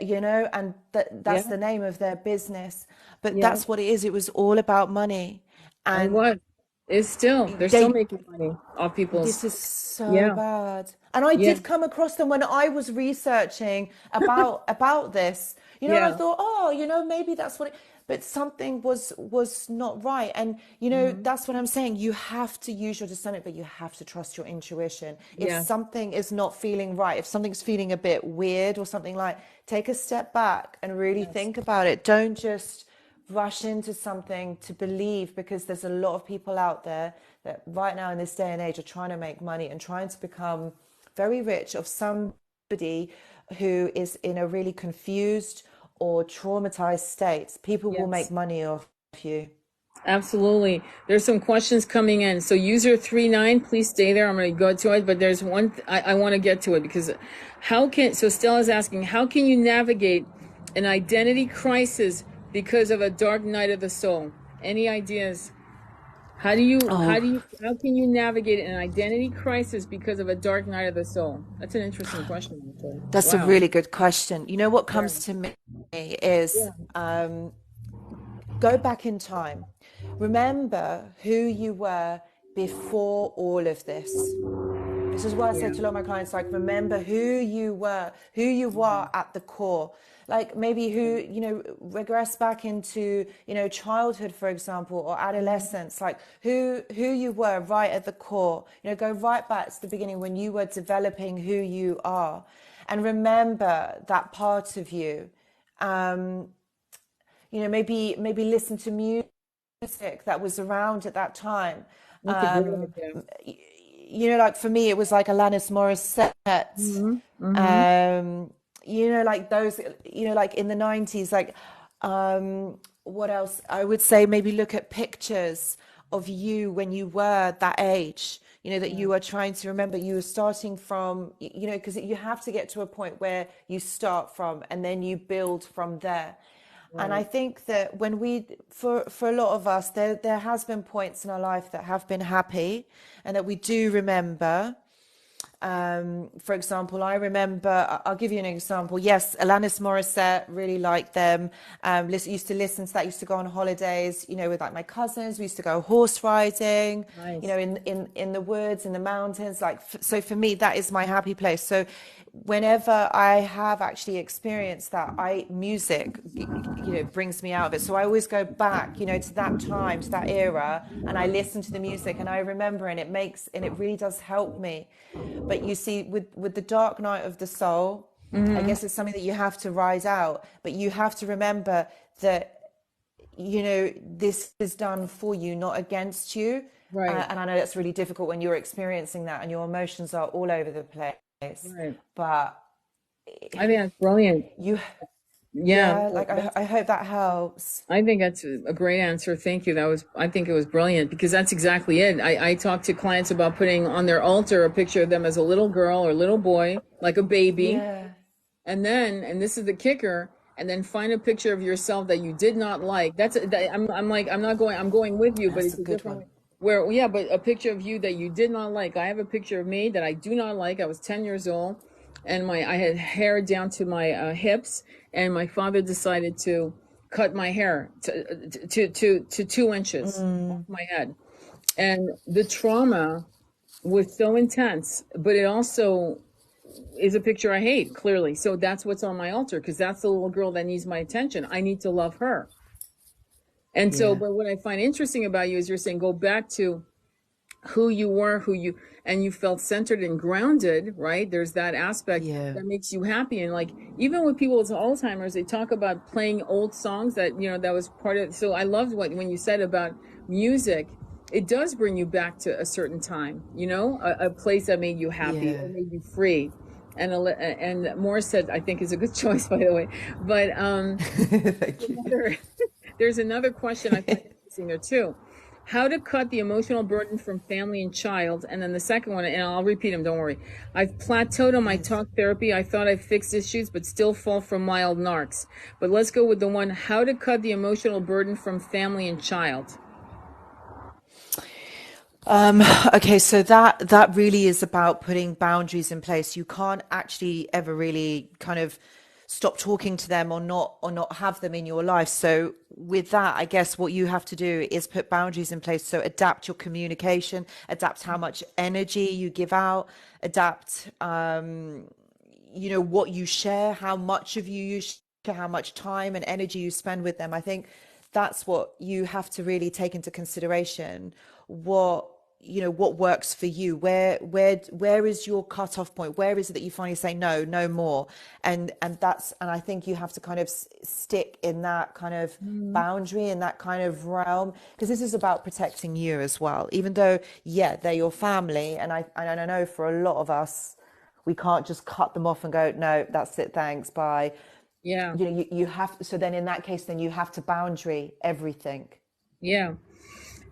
and that's Yeah. the name of their business, but Yeah. that's what it is. It was all about money, And and what? It's still, they're still they making money off this people's. is so Yeah. bad. And I Yeah. did come across them when I was researching about this. And I Yeah. thought, oh, maybe that's what it, but something was not right. And Hmm. that's what I'm saying. You have to use your discernment, but you have to trust your intuition. If Yes. something is not feeling right, if something's feeling a bit weird or something, like, take a step back and really Yes. think about it. Don't just rush into something to believe, because there's a lot of people out there that right now in this day and age are trying to make money and trying to become very rich of somebody who is in a really confused or traumatized state. People will make Yes. money off you. Absolutely. There's some questions coming in. So user 39, please stay there. I'm going to go to it, but there's one I want to get to it because so Stella's asking, how can you navigate an identity crisis because of a dark night of the soul? Any ideas? Oh, How can you navigate an identity crisis because of a dark night of the soul? That's an interesting question, actually. that's a Wow. really good question. What Yeah. comes to me is, Yeah. go back in time. Remember who you were before all of this. This is why I say Yeah. to a lot of my clients, like, remember who you were, who you are at the core. Like, maybe regress back into, childhood, for example, or adolescence, like who you were right at the core. Go right back to the beginning when you were developing who you are, and remember that part of you. Um, maybe listen to music that was around at that time. That's a great Um, idea. like, for me, it was like Alanis Morissette. Mm-hmm. Mm-hmm. Um, like those, like in the 90s, like, what else? I would say maybe look at pictures of you when you were that age, that Yeah. you are trying to remember. You were starting from, because you have to get to a point where you start from and then you build from there. And I Right. think that when for a lot of us, there has been points in our life that have been happy and that we do remember. For example, I remember, I'll give you an example. Yes, Alanis Morissette, really liked them. Used to listen to that, used to go on holidays, with, like, my cousins. We used to go horse riding, Nice. in the woods, in the mountains. Like, so for me, that is my happy place. So whenever I have actually experienced that, music, brings me out of it. So I always go back, to that time, to that era, and I listen to the music and I remember, and it really does help me. But you see, with the dark night of the soul, I Mm-hmm. guess it's something that you have to ride out, but you have to remember that, this is done for you, not against you. Right. And I know that's really difficult when you're experiencing that and your emotions are all over the place. Right. But I think that's brilliant. you, Yeah, yeah, like, I hope that helps. I think that's a great answer. Thank you. I think it was brilliant because that's exactly it. I talk to clients about putting on their altar a picture of them as a little girl or little boy, like a baby. Yeah, And this is the kicker, and then find a picture of yourself that you did not like. I'm like, I'm going with you, but that's it's a a good different one. way. Where, yeah, but a picture of you that you did not like. I have a picture of me that I do not like. I was 10 years old and I had hair down to my hips, and my father decided to cut my hair to 2 inches off my head. And the trauma was so intense, but it also is a picture I hate, clearly. So that's what's on my altar, because that's the little girl that needs my attention. I need to love her. And so, Yeah. but what I find interesting about you is you're saying go back to who you were, and you felt centered and grounded, right? There's that aspect Yeah. that makes you happy. And like, even with people with Alzheimer's, they talk about playing old songs that, that was part of, so I loved when you said about music, it does bring you back to a certain time, a place that made you happy or Yeah. made you free. And Morris said, I think is a good choice, by the way. But Thank you. there's another question I find interesting there too. How to cut the emotional burden from family and child. And then the second one, and I'll repeat them, don't worry. I've plateaued on my Yes. talk therapy. I thought I fixed issues, but still fall for mild narcs. But let's go with the one, how to cut the emotional burden from family and child. Okay, so that really is about putting boundaries in place. You can't actually ever really kind of stop talking to them or not have them in your life. So with that, I guess what you have to do is put boundaries in place. So adapt your communication, adapt how much energy you give out, adapt what you share, how much of you share, how much time and energy you spend with them. I think that's what you have to really take into consideration. What works for you, where is your cutoff point, where is it that you finally say no more, and I think you have to kind of stick in that kind of boundary, in that kind of realm, because this is about protecting you as well, even though they're your family, and I know for a lot of us we can't just cut them off and go, no, that's it, thanks, bye. Yeah. You have, so then in that case, then you have to boundary everything. Yeah.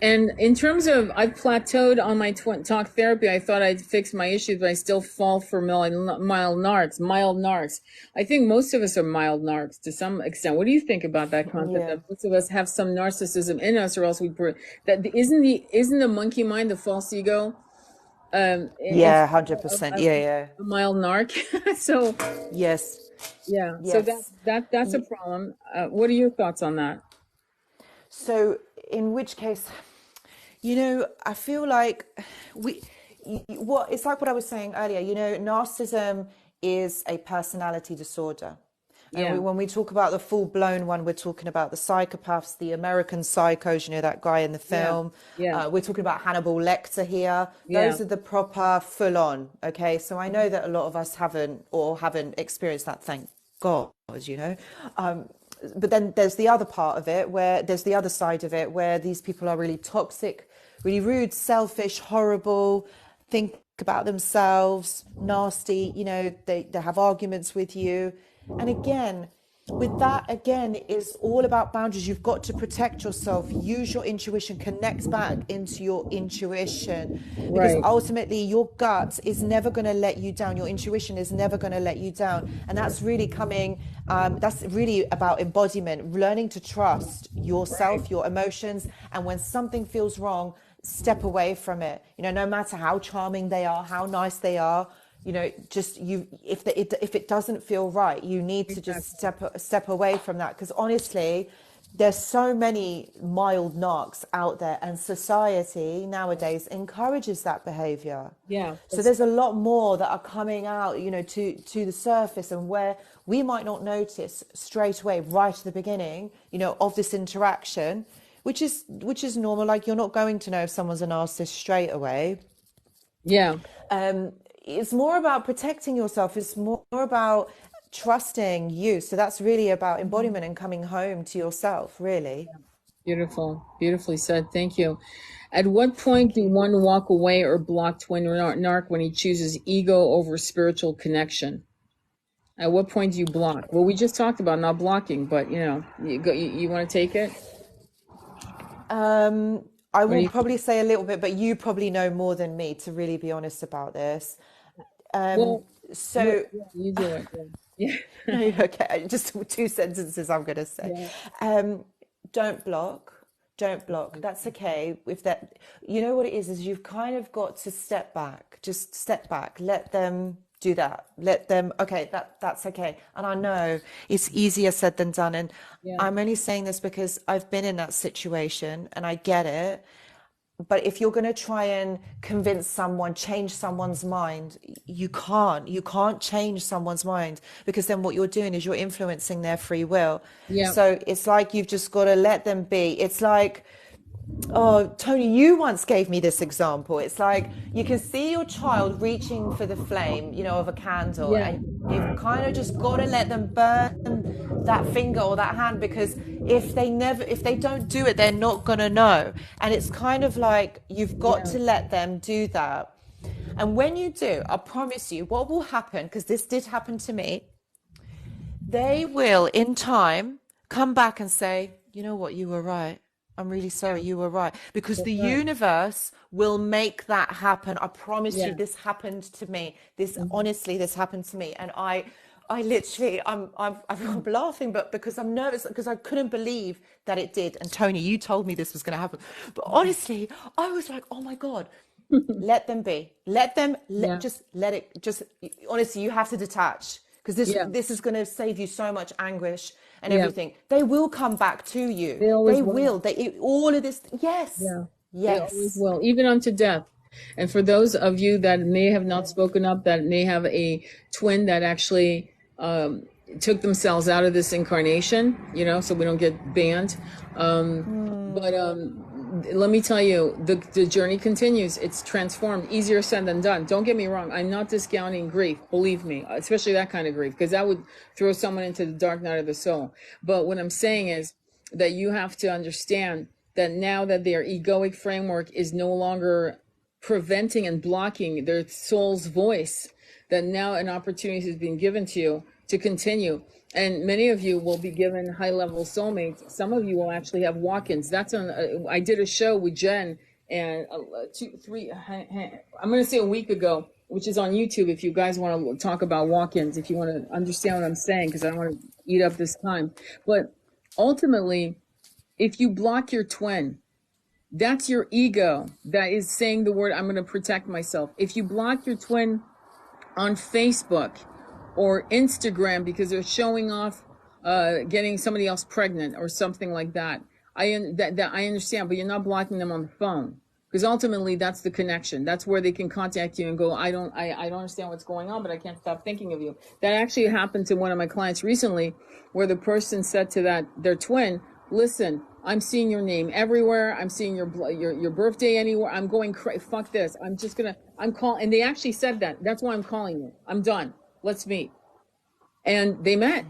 And in terms of, I've plateaued on my talk therapy. I thought I'd fixed my issues, but I still fall for mild narcs. I think most of us are mild narcs to some extent. What do you think about that concept? Yeah. That most of us have some narcissism in us, or else that isn't the monkey mind, the false ego, Yeah, of 100%. Yeah. a mild narc. So Yes. yeah, so Yes. that's a problem. What are your thoughts on that? So, in which case, I feel like it's like what I was saying earlier, narcissism is a personality disorder. And Yeah, when we talk about the full blown one, we're talking about the psychopaths, the American psychos, that guy in the yeah, film. yeah, We're talking about Hannibal Lecter here. yeah. Those are the proper full on. Okay. So I know that a lot of us haven't experienced that. Thank God, Um, but then there's the other part of it, where there's the other side of it, where these people are really toxic, really rude, selfish, horrible, think about themselves, nasty, they have arguments with you. And again, with that, again, is all about boundaries. You've got to protect yourself, use your intuition, connect back into your intuition, because Right. ultimately your gut is never going to let you down. Your intuition is never going to let you down. And that's really that's really about embodiment, learning to trust Right. yourself, your emotions. And when something feels wrong, step away from it. No matter how charming they are, how nice they are, if it doesn't feel right, you need to just Exactly. step away from that, because honestly, there's so many mild narcs out there, and society nowadays encourages that behavior. Yeah. So there's a lot more that are coming out, to the surface, and where we might not notice straight away, right at the beginning, of this interaction, which is normal. Like, you're not going to know if someone's a narcissist straight away. Yeah. It's more about protecting yourself. It's more about trusting you. So that's really about embodiment and coming home to yourself, really. Beautiful. Beautifully said. Thank you. At what point Thank do you. one walk away or block twin narc when he chooses ego over spiritual connection? At what point do you block? Well, we just talked about not blocking, but you want to take it? I What do will you? probably say a little bit, but you probably know more than me, to really be honest about this. Well, So, yeah, you do it. Yeah. no, okay, just two sentences I'm going to say. Yeah. Um, don't block. Don't block. That's okay. If that, you know what it is you've kind of got to step back. Just step back. Let them do that. Let them, okay, that's okay. And I know it's easier said than done. And Yeah. I'm only saying this because I've been in that situation and I get it. But if you're going to try and convince someone, change someone's mind, you can't. You can't change someone's mind, because then what you're doing is you're influencing their free will. Yeah. So it's like you've just got to let them be. It's like, oh, Tony, you once gave me this example. It's like you can see your child reaching for the flame, you know, of a candle, Yeah. and you've kind of just got to let them burn that finger or that hand, because if they don't do it, they're not going to know. And it's kind of like you've got Yeah. to let them do that. And when you do, I promise you, what will happen, because this did happen to me, they will in time come back and say, you know what, you were right. I'm really sorry, you were right. Because the That's right. universe will make that happen. I promise you, Yeah. this happened to me. Honestly, this happened to me. And I literally, I'm laughing, but because I'm nervous, because I couldn't believe that it did. And Tony, you told me this was going to happen. But honestly, I was like, oh my God, let them be. Let them, Yeah. just let it, just honestly, you have to detach, because this Yeah. this is going to save you so much anguish and Yeah. everything. They will come back to you. They always They will. will. All of this. Yes. Yeah. They always Yes. will, even unto death. And for those of you that may have not spoken up, that may have a twin that actually took themselves out of this incarnation, you know, so we don't get banned. But let me tell you, the journey continues. It's transformed, easier said than done. Don't get me wrong. I'm not discounting grief, believe me, especially that kind of grief, because that would throw someone into the dark night of the soul. But what I'm saying is that you have to understand that now that their egoic framework is no longer preventing and blocking their soul's voice, that now an opportunity has been given to you to continue. And many of you will be given high-level soulmates. Some of you will actually have walk-ins. That's on. I did a show with Jen and I'm going to say a week ago, which is on YouTube. If you guys want to talk about walk-ins, if you want to understand what I'm saying, because I don't want to eat up this time. But ultimately, if you block your twin, that's your ego that is saying the word, I'm going to protect myself. If you block your twin on Facebook or Instagram because they're showing off getting somebody else pregnant or something like that, I understand, but you're not blocking them on the phone, because ultimately that's the connection. That's where they can contact you and go, I don't understand what's going on, but I can't stop thinking of you. That actually happened to one of my clients recently, where the person said to their twin, listen, I'm seeing your name everywhere. I'm seeing your birthday anywhere. I'm going fuck this. I'm calling. And they actually said that. That's why I'm calling you. I'm done. Let's meet. And they met.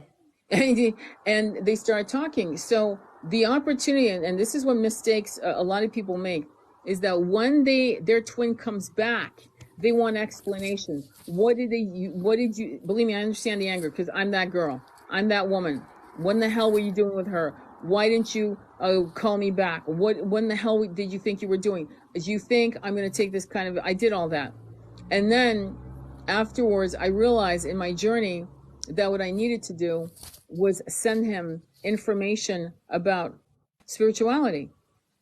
And they started talking. So the opportunity, and this is what mistakes a lot of people make, is that when their twin comes back, they want explanations. What did you, believe me, I understand the anger, because I'm that girl. I'm that woman. What in the hell were you doing with her? Why didn't you call me back? What in the hell did you think you were doing? As you think I'm going to take this kind of, I did all that. And then afterwards, I realized in my journey that what I needed to do was send him information about spirituality.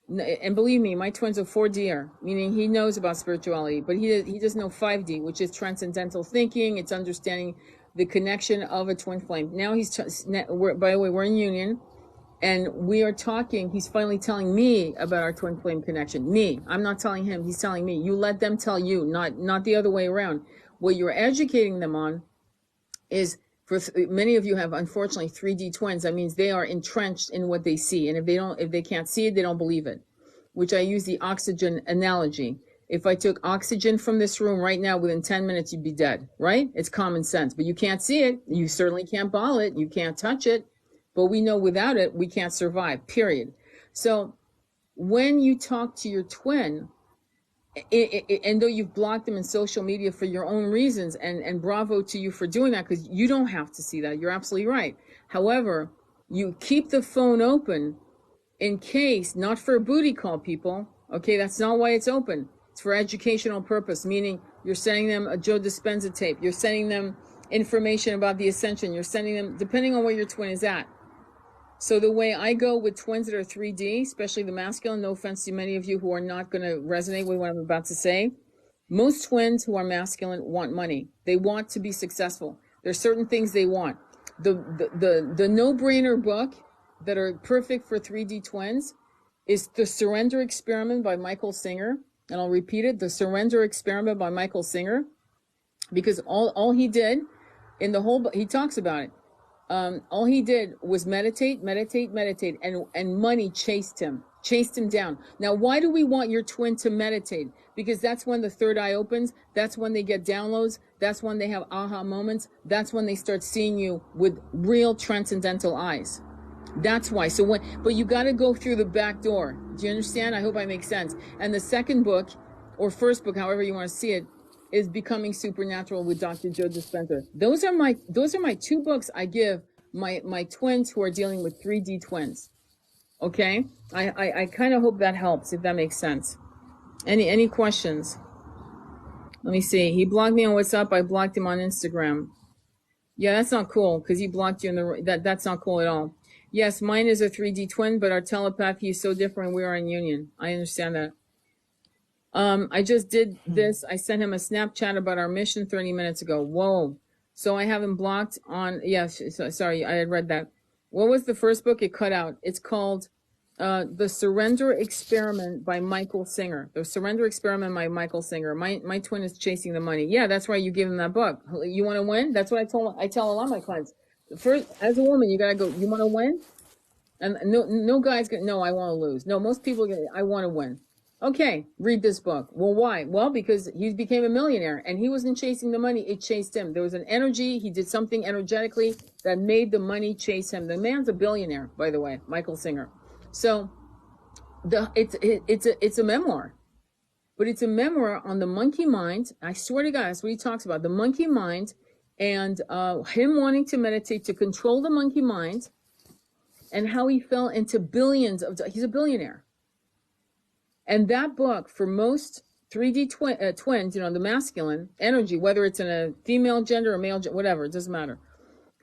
And believe me, my twins are 4D, meaning he knows about spirituality, but he doesn't know 5D, which is transcendental thinking. It's understanding the connection of a twin flame. Now by the way, we're in union, and we are talking. He's finally telling me about our twin flame connection. Me, I'm not telling him. He's telling me. You let them tell you, not the other way around. What you're educating them on is, for many of you have unfortunately 3D twins. That means they are entrenched in what they see, and if they can't see it, they don't believe it. Which I use the oxygen analogy. If I took oxygen from this room right now, within 10 minutes, you'd be dead, right? It's common sense, but you can't see it. You certainly can't bottle it. You can't touch it, but we know without it, we can't survive, period. So when you talk to your twin, and though you've blocked them in social media for your own reasons, and bravo to you for doing that, because you don't have to see that. You're absolutely right. However, you keep the phone open in case, not for a booty call, people. Okay, that's not why it's open. It's for educational purpose, meaning you're sending them a Joe Dispenza tape. You're sending them information about the ascension. You're sending them, depending on where your twin is at. So the way I go with twins that are 3D, especially the masculine, no offense to many of you who are not going to resonate with what I'm about to say, Most twins who are masculine want money. They want to be successful. There's certain things they want. The no-brainer book that are perfect for 3D twins is The Surrender Experiment by Michael Singer. And I'll repeat it, The Surrender Experiment by Michael Singer. Because all he did in the whole, he talks about it. All he did was meditate, and money chased him down. Now, why do we want your twin to meditate? Because that's when the third eye opens. That's when they get downloads. That's when they have aha moments. That's when they start seeing you with real transcendental eyes. That's why. But you got to go through the back door. Do you understand? I hope I make sense. And the second book, or first book, however you want to see it, is Becoming Supernatural with Dr. Joe Dispenza. Those are my 2 books I give my twins who are dealing with 3D twins. Okay? I kind of hope that helps, if that makes sense. Any questions? Let me see. He blocked me on WhatsApp. I blocked him on Instagram. Yeah, that's not cool because he blocked you in the that's not cool at all. Yes, mine is a 3D twin, but our telepathy is so different. We are in union. I understand that. I just did this. I sent him a Snapchat about our mission 30 minutes ago. Whoa. So I have him blocked on, yes, sorry, I had read that. What was the first book? It cut out. It's called The Surrender Experiment by Michael Singer. The Surrender Experiment by Michael Singer. My twin is chasing the money. Yeah, that's why you give him that book. You want to win? That's what I tell a lot of my clients. First, as a woman, you got to go, you want to win? And no guy's going to, no, I want to lose. No, most people, I want to win. Okay, read this book. Well, why? Well, because he became a millionaire and he wasn't chasing the money. It chased him. There was an energy. He did something energetically that made the money chase him. The man's a billionaire, by the way, Michael Singer. So it's a memoir, but it's a memoir on the monkey mind. I swear to God, that's what he talks about, the monkey mind, and him wanting to meditate to control the monkey mind, and how he fell into billions of, he's a billionaire. And that book, for most 3D twins, you know, the masculine energy, whether it's in a female gender or male gender, whatever, it doesn't matter.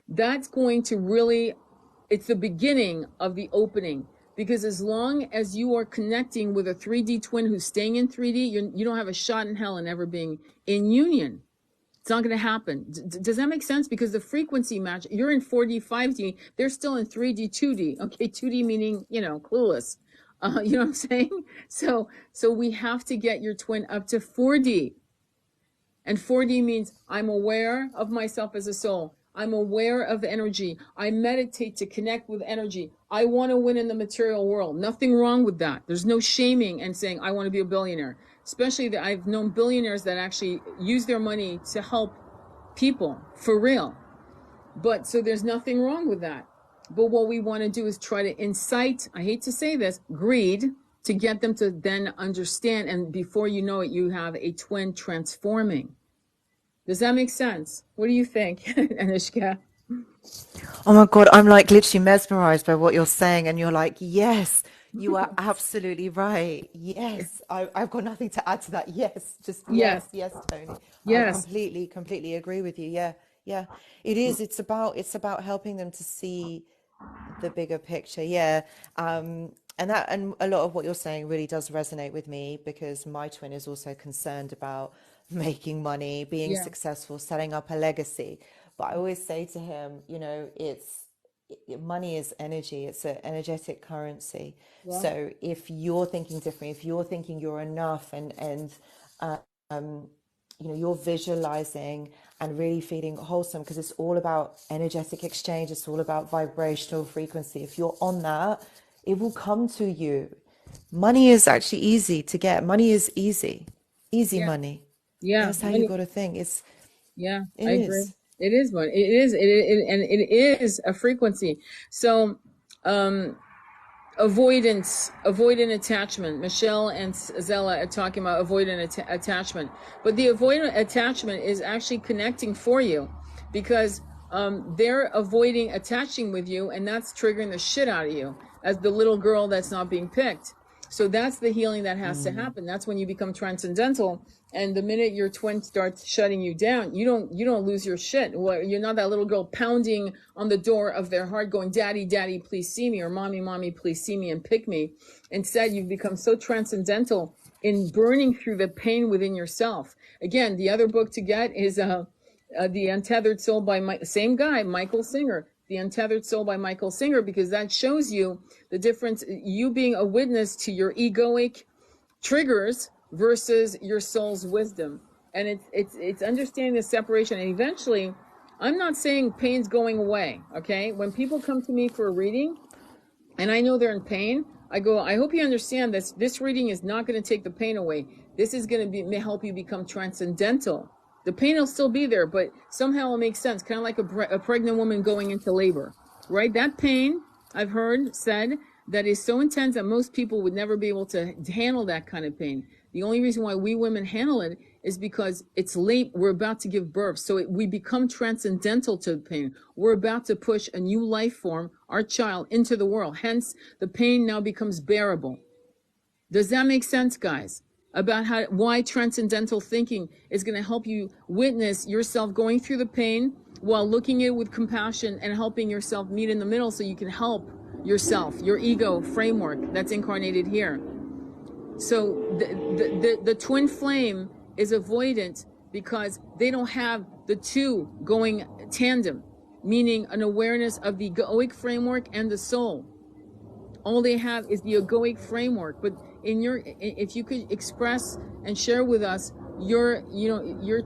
That's going to really, it's the beginning of the opening. Because as long as you are connecting with a 3D twin who's staying in 3D, you don't have a shot in hell in ever being in union. It's not going to happen. Does that make sense? Because the frequency match, you're in 4D, 5D, they're still in 3D, 2D. Okay, 2D meaning, you know, clueless. You know what I'm saying? So we have to get your twin up to 4D. And 4D means I'm aware of myself as a soul. I'm aware of energy. I meditate to connect with energy. I want to win in the material world. Nothing wrong with that. There's no shaming and saying, I want to be a billionaire. Especially that I've known billionaires that actually use their money to help people for real. But so there's nothing wrong with that. But what we want to do is try to incite, I hate to say this, greed, to get them to then understand. And before you know it, you have a twin transforming. Does that make sense? What do you think, Anoushka? Oh my God, I'm like literally mesmerized by what you're saying. And you're like, yes, you are absolutely right. Yes, I've got nothing to add to that. Yes, just yes, Tony. Yes. I completely agree with you. Yeah, yeah. It is. It's about helping them to see the bigger picture. Yeah. And a lot of what you're saying really does resonate with me, because my twin is also concerned about making money, being successful, setting up a legacy. But I always say to him, you know, money is energy. It's an energetic currency. Yeah. So if you're thinking differently, if you're thinking you're enough, and you know, you're visualizing and really feeling wholesome, because it's all about energetic exchange. It's all about vibrational frequency. If you're on that, it will come to you. Money is actually easy to get. Money is easy money. Yeah, that's how you got to think. It's I agree. It is money. And it is a frequency. So, avoidant attachment. Michelle and Zella are talking about avoidant attachment, but the avoidant attachment is actually connecting for you, because they're avoiding attaching with you, and that's triggering the shit out of you as the little girl that's not being picked. So that's the healing that has to happen. That's when you become transcendental. And the minute your twin starts shutting you down, you don't lose your shit. You're not that little girl pounding on the door of their heart going, Daddy, Daddy, please see me, or Mommy, Mommy, please see me and pick me. Instead, you've become so transcendental in burning through the pain within yourself. Again, the other book to get is The Untethered Soul by same guy, Michael Singer. The Untethered Soul by Michael Singer, because that shows you the difference, you being a witness to your egoic triggers versus your soul's wisdom. And it's understanding the separation. And eventually, I'm not saying pain's going away, okay? When people come to me for a reading and I know they're in pain, I go, I hope you understand this reading is not going to take the pain away. This is going to help you become transcendental. The pain will still be there, but somehow it'll make sense, kind of like a pregnant woman going into labor, right? That pain, I've heard said, that is so intense that most people would never be able to handle that kind of pain. The only reason why we women handle it is because it's late. We're about to give birth. So we become transcendental to the pain. We're about to push a new life form, our child, into the world. Hence, the pain now becomes bearable. Does that make sense, guys? About why transcendental thinking is going to help you witness yourself going through the pain while looking at it with compassion and helping yourself meet in the middle so you can help yourself, your ego framework that's incarnated here. So the twin flame is avoidant because they don't have the two going tandem, meaning an awareness of the egoic framework and the soul. All they have is the egoic framework. But if you could express and share with us your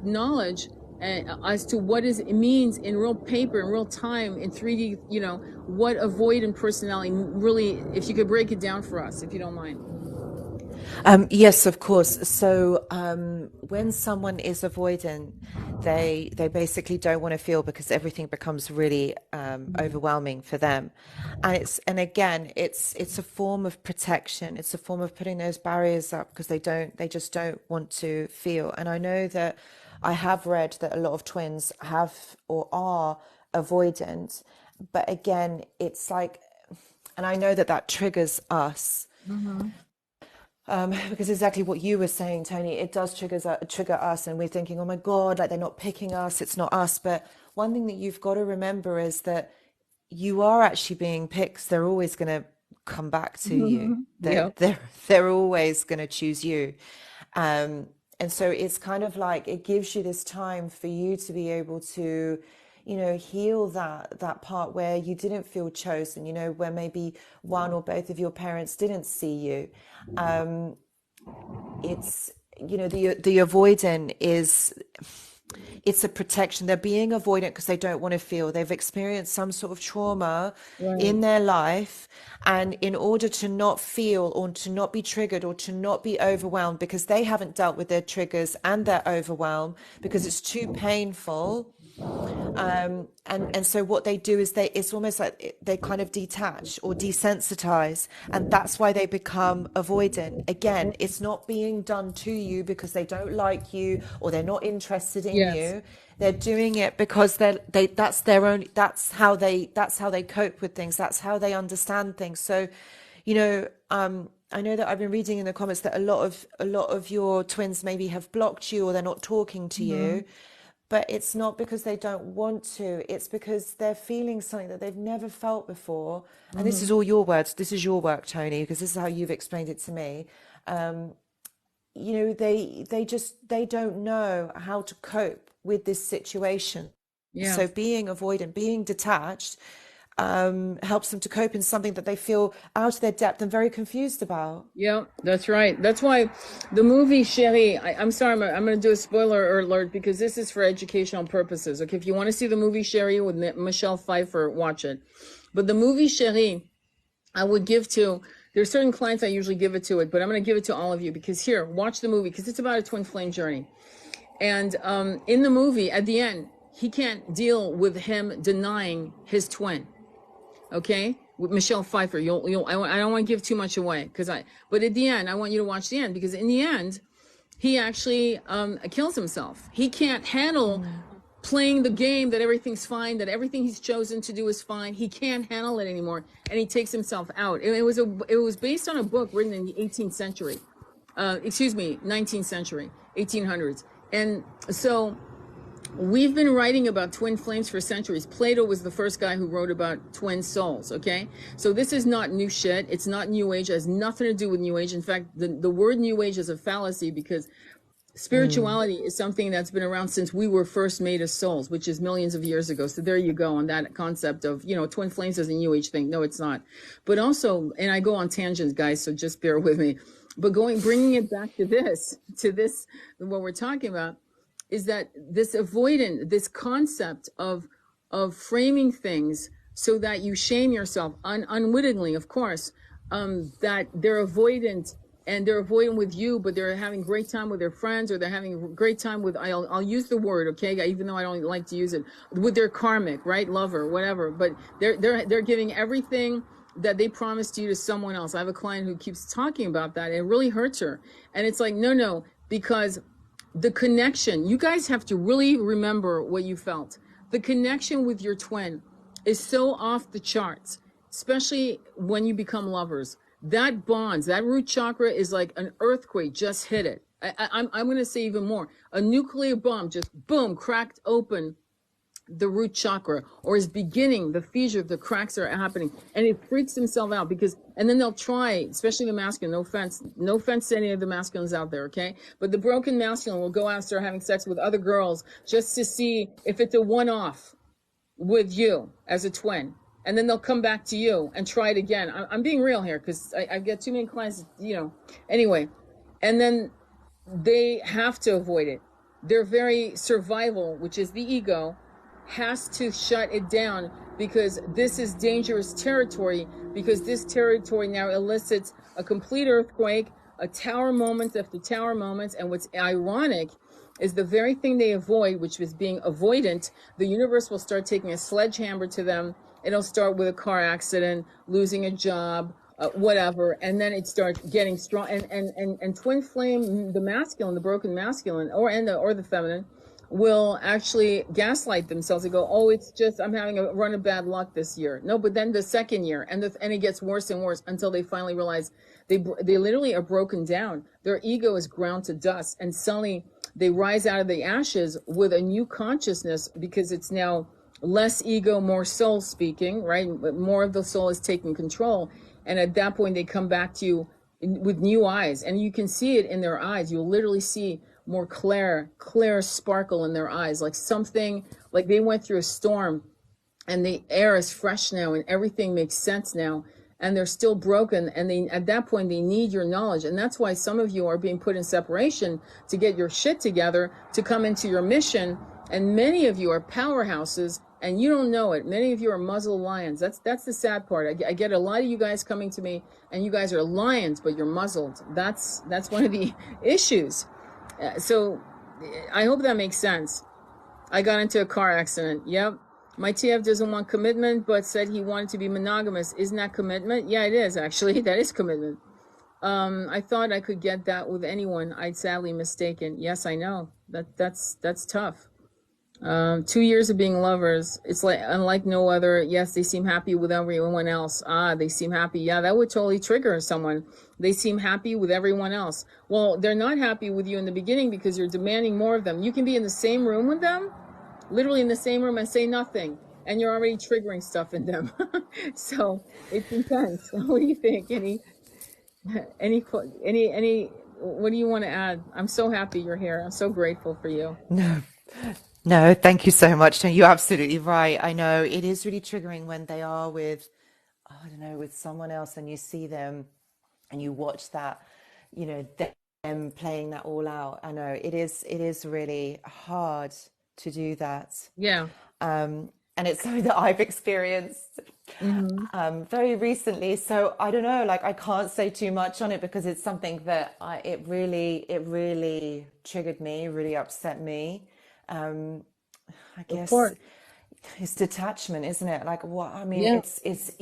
knowledge as to what it means in real paper, in real time, in 3D, what avoidant personality really, if you could break it down for us, if you don't mind. Yes, of course. So when someone is avoidant, they basically don't want to feel because everything becomes really overwhelming for them. And again, it's a form of protection. It's a form of putting those barriers up because they just don't want to feel. And I know that I have read that a lot of twins have or are avoidant, but again, it's like, and I know that triggers us. Mm-hmm. Because exactly what you were saying, Tony, it does trigger us, and we're thinking, oh my God, like they're not picking us, it's not us. But one thing that you've got to remember is that you are actually being picked. They're always going to come back to you. They're always going to choose you. And so it's kind of like it gives you this time for you to be able to heal that part where you didn't feel chosen, where maybe one or both of your parents didn't see you. It's, the avoidant it's a protection. They're being avoidant because they don't want to feel. They've experienced some sort of trauma in their life. And in order to not feel or to not be triggered or to not be overwhelmed, because they haven't dealt with their triggers and their overwhelm because it's too painful. And so what they do is it's almost like they kind of detach or desensitize, and that's why they become avoidant. Again, it's not being done to you because they don't like you or they're not interested in you. They're doing it because that's how they cope with things. That's how they understand things. So, I know that I've been reading in the comments that a lot of your twins maybe have blocked you or they're not talking to you. But it's not because they don't want to. It's because they're feeling something that they've never felt before. And this is all your words. This is your work, Tony, because this is how you've explained it to me. They don't know how to cope with this situation. Yeah. So being avoidant, being detached, helps them to cope in something that they feel out of their depth and very confused about. Yeah, that's right. That's why the movie Chérie, I'm sorry, I'm going to do a spoiler alert because this is for educational purposes. Okay, if you want to see the movie Chérie with Michelle Pfeiffer, watch it. But the movie Chérie, I would give to, there's certain clients I usually give it to but I'm going to give it to all of you because here, watch the movie because it's about a twin flame journey. And in the movie, at the end, he can't deal with him denying his twin. Okay, with Michelle Pfeiffer, I don't want to give too much away but at the end, I want you to watch the end because in the end, he actually kills himself. He can't handle playing the game that everything's fine, that everything he's chosen to do is fine. He can't handle it anymore, and he takes himself out. It was based on a book written in the 18th century, 19th century, 1800s, and so We've been writing about twin flames for centuries. Plato was the first guy who wrote about twin souls, okay? So this is not new shit. It's not new age. It has nothing to do with new age. In fact, the word new age is a fallacy because spirituality is something that's been around since we were first made as souls, which is millions of years ago. So there you go on that concept of, twin flames is a new age thing. No, it's not. But also, and I go on tangents, guys, so just bear with me. But bringing it back to this, what we're talking about, is that this this concept of framing things so that you shame yourself unwittingly, of course, that they're avoidant and they're avoidant with you, but they're having great time with their friends, or they're having a great time with, I'll use the word, okay, even though I don't like to use it, with their karmic, right, lover, whatever, but they're giving everything that they promised you to someone else. I have a client who keeps talking about that. It really hurts her. And it's like, no, because the connection, you guys have to really remember what you felt. The connection with your twin is so off the charts, especially when you become lovers. That bonds, that root chakra is like an earthquake just hit it. I'm going to say even more. A nuclear bomb just boom, cracked open the root chakra, or is beginning the fissure, the cracks are happening, and it freaks himself out and then they'll try, especially the masculine, no offense to any of the masculines out there, okay, but the broken masculine will go out and start having sex with other girls just to see if it's a one-off with you as a twin, and then they'll come back to you and try it again. I'm being real here because I get too many clients, anyway, and then they have to avoid it. Their very survival, which is the ego, has to shut it down because this is dangerous territory, because this territory now elicits a complete earthquake, a tower moment after tower moments. And what's ironic is the very thing they avoid, which was being avoidant, the universe will start taking a sledgehammer to them. It'll start with a car accident, losing a job, whatever, and then it starts getting strong. And twin flame, the masculine, the broken masculine, or the feminine, will actually gaslight themselves and go, oh, it's just, I'm having a run of bad luck this year. No, but then the second year, and it gets worse and worse until they finally realize they literally are broken down. Their ego is ground to dust, and suddenly they rise out of the ashes with a new consciousness, because it's now less ego, more soul speaking, right? More of the soul is taking control. And at that point, they come back to you with new eyes, and you can see it in their eyes. You'll literally see more clear sparkle in their eyes, like something, like they went through a storm and the air is fresh now and everything makes sense now, and they're still broken, and at that point they need your knowledge. And that's why some of you are being put in separation to get your shit together to come into your mission. And many of you are powerhouses and you don't know it. Many of you are muzzled lions. That's the sad part. I get a lot of you guys coming to me and you guys are lions, but you're muzzled. That's one of the issues. So I hope that makes sense. I got into a car accident. Yep. My TF doesn't want commitment, but said he wanted to be monogamous. Isn't that commitment? Yeah, it is, actually. That is commitment. I thought I could get that with anyone. I'd sadly mistaken. Yes, I know. That's tough. 2 years of being lovers. It's like unlike no other. Yes, they seem happy with everyone else. They seem happy. Yeah, that would totally trigger someone. They seem happy with everyone else. Well, they're not happy with you in the beginning because you're demanding more of them. You can be in the same room with them, literally in the same room, and say nothing, and you're already triggering stuff in them. So it's intense. What do you think? Any? What do you want to add? I'm so happy you're here. I'm so grateful for you. No, thank you so much. No, you're absolutely right. I know it is really triggering when they are with, I don't know, with someone else, and you see them and you watch that, them playing that all out. I know it is really hard to do that. Yeah. And it's something that I've experienced very recently. So I don't know, like I can't say too much on it because it's something that it really triggered me, really upset me. I guess it's detachment, isn't it? Like what I mean, Yeah. it's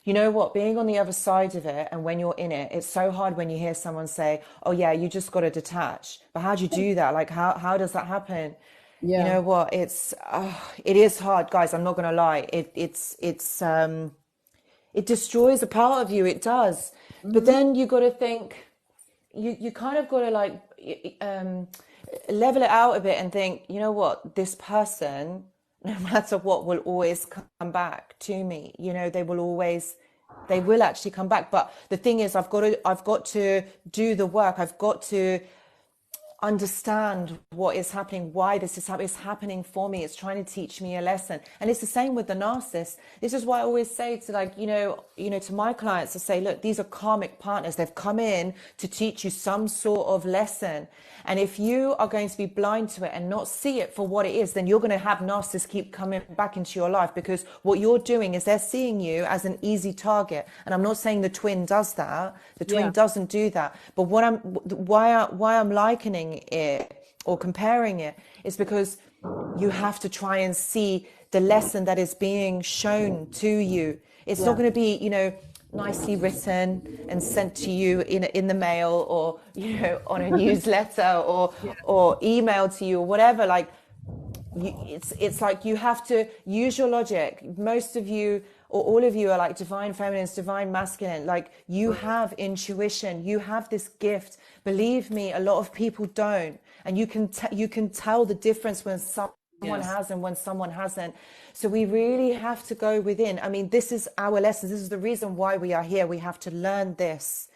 you know what, being on the other side of it, and when you're in it, it's so hard when you hear someone say, "Oh yeah, you just got to detach." But how do you do that? Like how does that happen? Yeah. You know what? It is hard, guys. I'm not gonna lie. It destroys a part of you. It does. But then you got to think. You kind of got to like level it out a bit and think, you know what, this person, no matter what, will always come back to me. You know, they will actually come back. But the thing is, I've got to do the work. I've got to understand what is happening, why this is happening. It's happening for me. It's trying to teach me a lesson. And it's the same with the narcissist. This is why I always say to, like, to my clients, I say, look, these are karmic partners. They've come in to teach you some sort of lesson. And if you are going to be blind to it and not see it for what it is, then you're going to have narcissists keep coming back into your life, because what you're doing is they're seeing you as an easy target. And I'm not saying the twin does that. The twin doesn't do that. But why I'm likening it or comparing it is because you have to try and see the lesson that is being shown to you. It's not going to be, nicely written and sent to you in the mail, or on a newsletter, or emailed to you, or whatever. Like, it's like you have to use your logic. Most of you, or all of you, are like divine feminines, divine masculine. Like, you have intuition, you have this gift. Believe me, a lot of people don't, and you can tell the difference when someone has and when someone hasn't. So we really have to go within. I mean, this is our lessons. This is the reason why we are here. We have to learn this.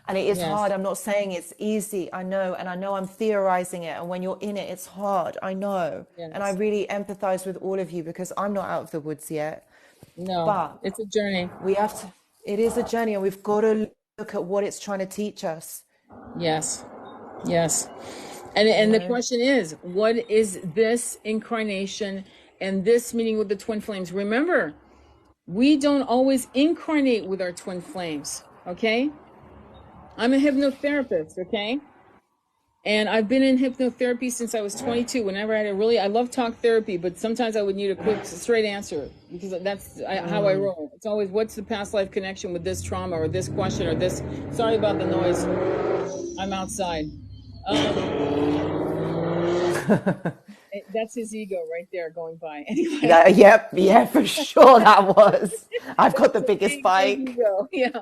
And it is hard. I'm not saying it's easy. I know. And I know I'm theorizing it. And when you're in it, it's hard. I know. Yes. And I really empathize with all of you, because I'm not out of the woods yet. No, but it's a journey. It is a journey, and we've got to look at what it's trying to teach us. Yes. Yes. And the question is, what is this incarnation and this meeting with the twin flames? Remember, we don't always incarnate with our twin flames, okay? I'm a hypnotherapist, okay? And I've been in hypnotherapy since I was 22. Whenever I I love talk therapy, but sometimes I would need a quick, straight answer, because that's how I roll. It's always, what's the past life connection with this trauma, or this question, or this? Sorry about the noise. I'm outside. That's his ego right there going by. Anyway. Yeah, for sure that was. I've got the biggest bike. Yeah.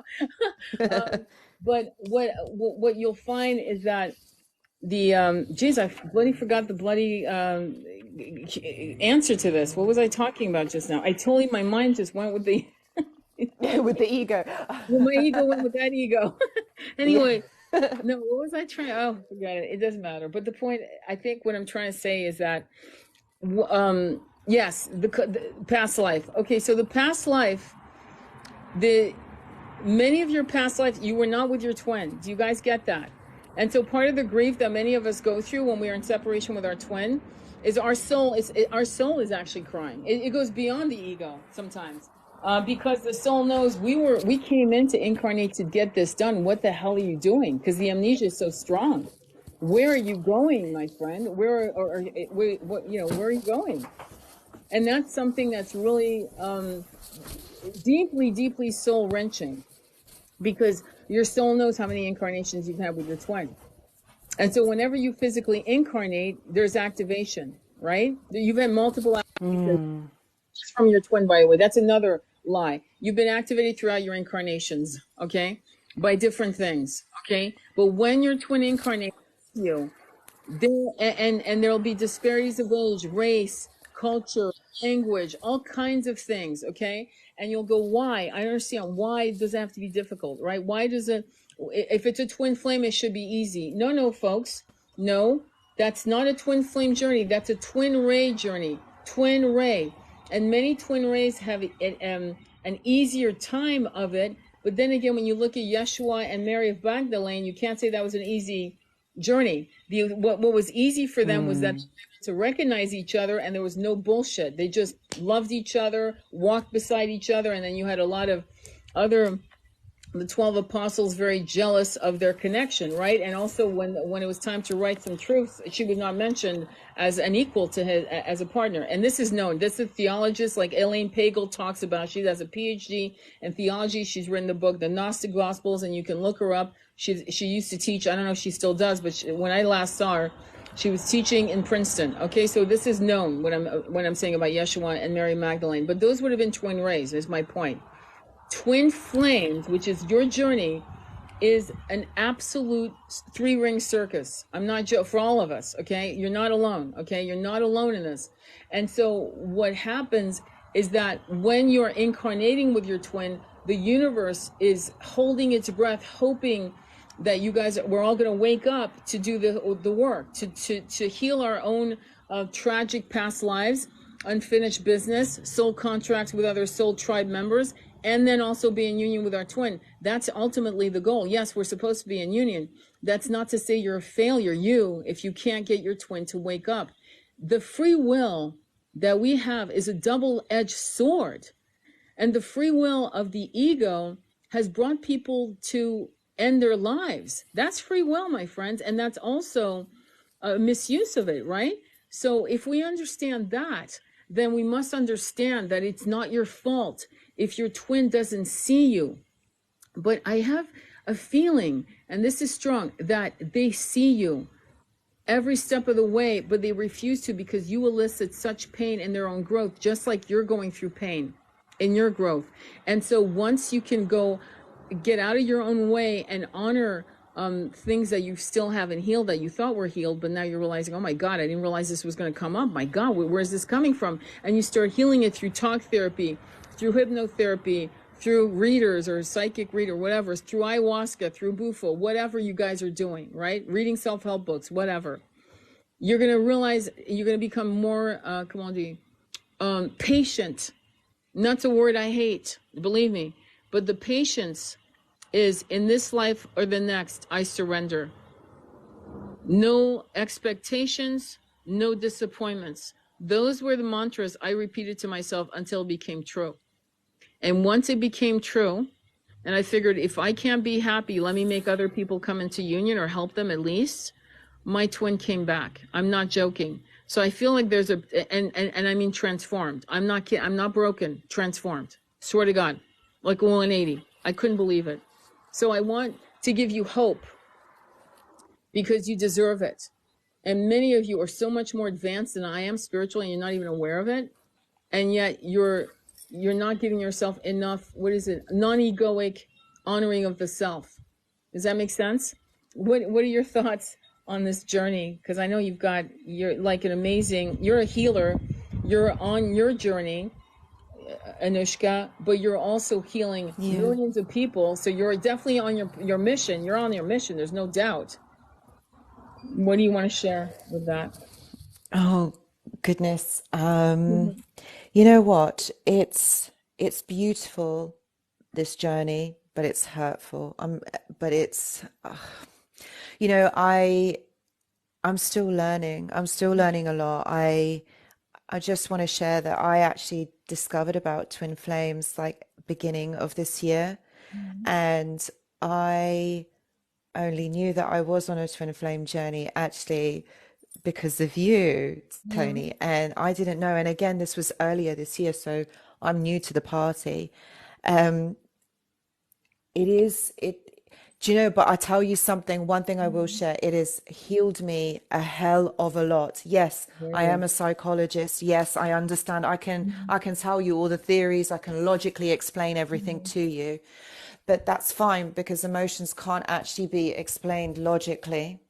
But what you'll find is that geez, I bloody forgot the bloody answer to this. What was I talking about just now? My mind just went with the with the ego. Well, my ego went with that ego. Anyway. No, what was I trying? Oh, forget it. It doesn't matter. But the point, I think what I'm trying to say is that, yes, the past life. Okay, so the past life, many of your past life, you were not with your twin. Do you guys get that? And so part of the grief that many of us go through when we are in separation with our twin is our soul is actually crying. It goes beyond the ego sometimes. Because the soul knows we came in to incarnate to get this done. What the hell are you doing? Because the amnesia is so strong. Where are you going, my friend? Where are you going? And that's something that's really deeply, deeply soul wrenching, because your soul knows how many incarnations you've had with your twin. And so whenever you physically incarnate, there's activation, right? You've had multiple activations from your twin, by the way. That's another lie. You've been activated throughout your incarnations, okay, by different things, okay? But when your twin incarnates you, there'll be disparities of age, race, culture, language, all kinds of things, okay? And you'll go, why? I understand. Why does it have to be difficult, right? Why does it, if it's a twin flame, it should be easy. No, folks. No, that's not a twin flame journey. That's a twin ray journey. Twin ray. And many twin rays have an easier time of it. But then again, when you look at Yeshua and Mary of Magdalene, you can't say that was an easy journey. What was easy for them was that to recognize each other, and there was no bullshit. They just loved each other, walked beside each other, and then you had a lot of the 12 apostles very jealous of their connection, right? And also when it was time to write some truths, she was not mentioned as an equal to his, as a partner. And this is known. This is theologists like Elaine Pagel talks about. She has a PhD in theology. She's written the book, The Gnostic Gospels, and you can look her up. She used to teach, I don't know if she still does, but when I last saw her, she was teaching in Princeton. Okay, so this is known when I'm saying about Yeshua and Mary Magdalene. But those would have been twin rays, is my point. Twin flames, which is your journey, is an absolute three-ring circus. I'm not joking, for all of us, okay? You're not alone, okay? You're not alone in this. And so what happens is that when you're incarnating with your twin, the universe is holding its breath, hoping that you guys, we're all going to wake up to do the work, to heal our own tragic past lives, unfinished business, soul contracts with other soul tribe members, and then also be in union with our twin. That's ultimately the goal. Yes, we're supposed to be in union. That's not to say you're a failure, if you can't get your twin to wake up. The free will that we have is a double-edged sword. And the free will of the ego has brought people to end their lives. That's free will, my friends. And that's also a misuse of it, right? So if we understand that, then we must understand that it's not your fault if your twin doesn't see you. But I have a feeling, and this is strong, that they see you every step of the way, but they refuse to because you elicit such pain in their own growth, just like you're going through pain in your growth. And so once you can get out of your own way and honor things that you still haven't healed, that you thought were healed, but now you're realizing, oh my God, I didn't realize this was going to come up. My God, where's this coming from? And you start healing it through talk therapy, through hypnotherapy, through readers or psychic reader, whatever, through ayahuasca, through bufo, whatever you guys are doing, right? Reading self-help books, whatever. You're going to realize, you're going to become more, patient. Not a word I hate, believe me, but the patience is, in this life or the next, I surrender. No expectations, no disappointments. Those were the mantras I repeated to myself until it became true. And once it became true, and I figured if I can't be happy, let me make other people come into union or help them at least, my twin came back. I'm not joking. So I feel like there's and I mean transformed. I'm not kidding. I'm not broken, transformed. Swear to God, like a 180. I couldn't believe it. So I want to give you hope because you deserve it. And many of you are so much more advanced than I am spiritually, and you're not even aware of it. And yet you're not giving yourself enough, non-egoic honoring of the self. Does that make sense? What are your thoughts on this journey? Because I know you're like an amazing, you're a healer, you're on your journey, Anoushka, but you're also healing millions of people. So you're definitely on your mission. You're on your mission. There's no doubt. What do you want to share with that? Oh, goodness. You know what? It's beautiful, this journey, but it's hurtful. But it's, I'm still learning. I'm still learning a lot. I just want to share that I actually discovered about twin flames like beginning of this year. And I only knew that I was on a twin flame journey actually because of you, Tony. And I didn't know. And again, this was earlier this year, so I'm new to the party. Do you know, but I tell you something, one thing I will share, it has healed me a hell of a lot. Yes, I am a psychologist. Yes, I understand. I can tell you all the theories. I can logically explain everything to you, but that's fine because emotions can't actually be explained logically.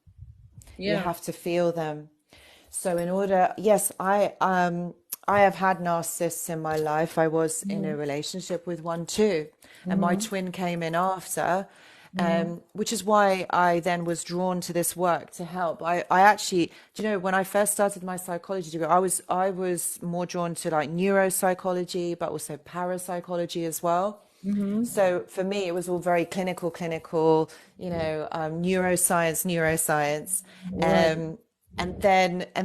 You have to feel them. So yes, I have had narcissists in my life. I was in a relationship with one too, and my twin came in after. Which is why I then was drawn to this work to help. I actually, do you know, when I first started my psychology degree, I was more drawn to like neuropsychology, but also parapsychology as well. So for me, it was all very clinical, neuroscience. And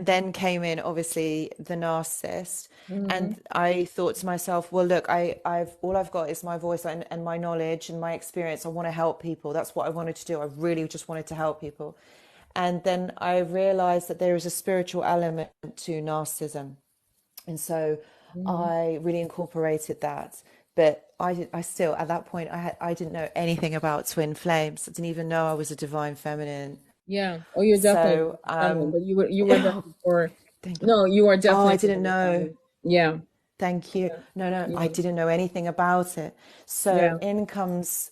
then came in obviously the narcissist. And I thought to myself, well, look, all I've got is my voice and my knowledge and my experience. I want to help people. That's what I wanted to do. I really just wanted to help people. And then I realized that there is a spiritual element to narcissism. And so I really incorporated that. But I still, at that point, I didn't know anything about twin flames. I didn't even know I was a divine feminine. Yeah. Oh, you're definitely feminine, but you were there before. No, you are definitely. Oh, I didn't know. Yeah. Thank you. No, I didn't know anything about it. So in comes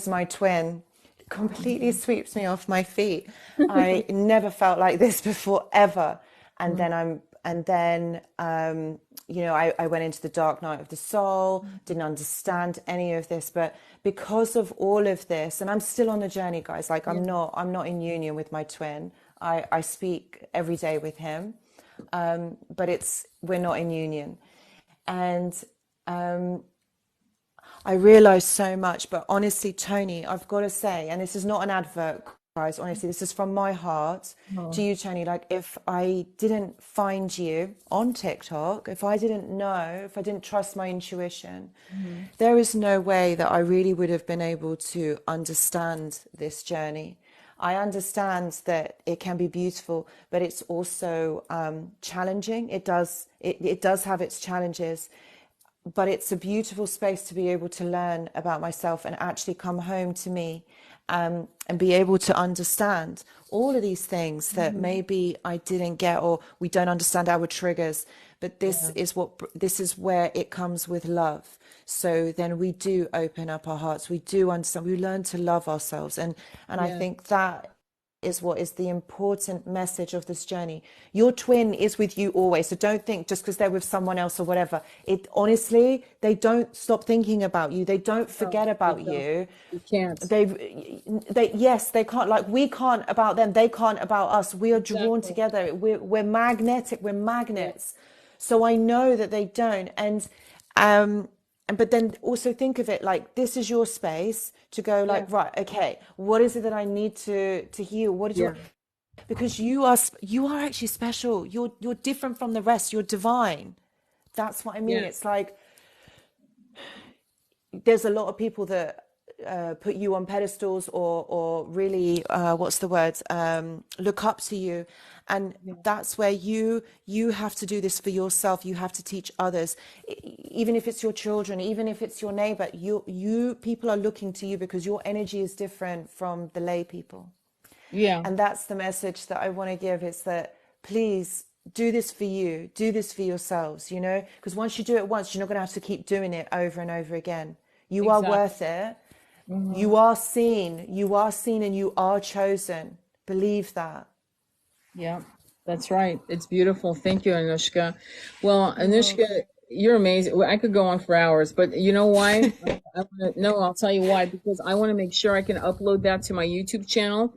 my twin, completely sweeps me off my feet. I never felt like this before ever. And then you know, I went into the dark night of the soul, didn't understand any of this, but because of all of this, and I'm still on the journey, guys, like I'm not in union with my twin. I speak every day with him. But we're not in union. And I realize so much, but honestly, Tony, I've got to say, and this is not an advert, guys, honestly, this is from my heart to you, Tony. Like, if I didn't find you on TikTok, if I didn't know, if I didn't trust my intuition, there is no way that I really would have been able to understand this journey. I understand that it can be beautiful, but it's also challenging. It does have its challenges, but it's a beautiful space to be able to learn about myself and actually come home to me, and be able to understand all of these things that maybe I didn't get, or we don't understand our triggers. But this is where it comes with love. So then we do open up our hearts. We do understand. We learn to love ourselves, and I think that is what is the important message of this journey. Your twin is with you always. So don't think just because they're with someone else or whatever. It honestly, they don't stop thinking about you. They don't forget about you. You can't. Yes, they can't. Like, we can't about them. They can't about us. We are drawn together. We're magnetic. We're magnets. So I know that they don't. And but then also think of it like this is your space to go like, right, okay, what is it that I need to heal? What is your, because you are actually special. You're different from the rest. You're divine. That's what I mean. It's like there's a lot of people that put you on pedestals or really what's the word, look up to you, and that's where you have to do this for yourself. You have to teach others, even if it's your children, even if it's your neighbor. You people are looking to you because your energy is different from the lay people. And that's the message that I want to give, is that please do this for you, do this for yourselves, you know, because once you do it once, you're not going to have to keep doing it over and over again. You are worth it. You are seen, and you are chosen. Believe that. Yeah, that's right. It's beautiful. Thank you, Anoushka. Well, Anoushka, you're amazing. I could go on for hours, but you know why? I'll tell you why. Because I want to make sure I can upload that to my YouTube channel.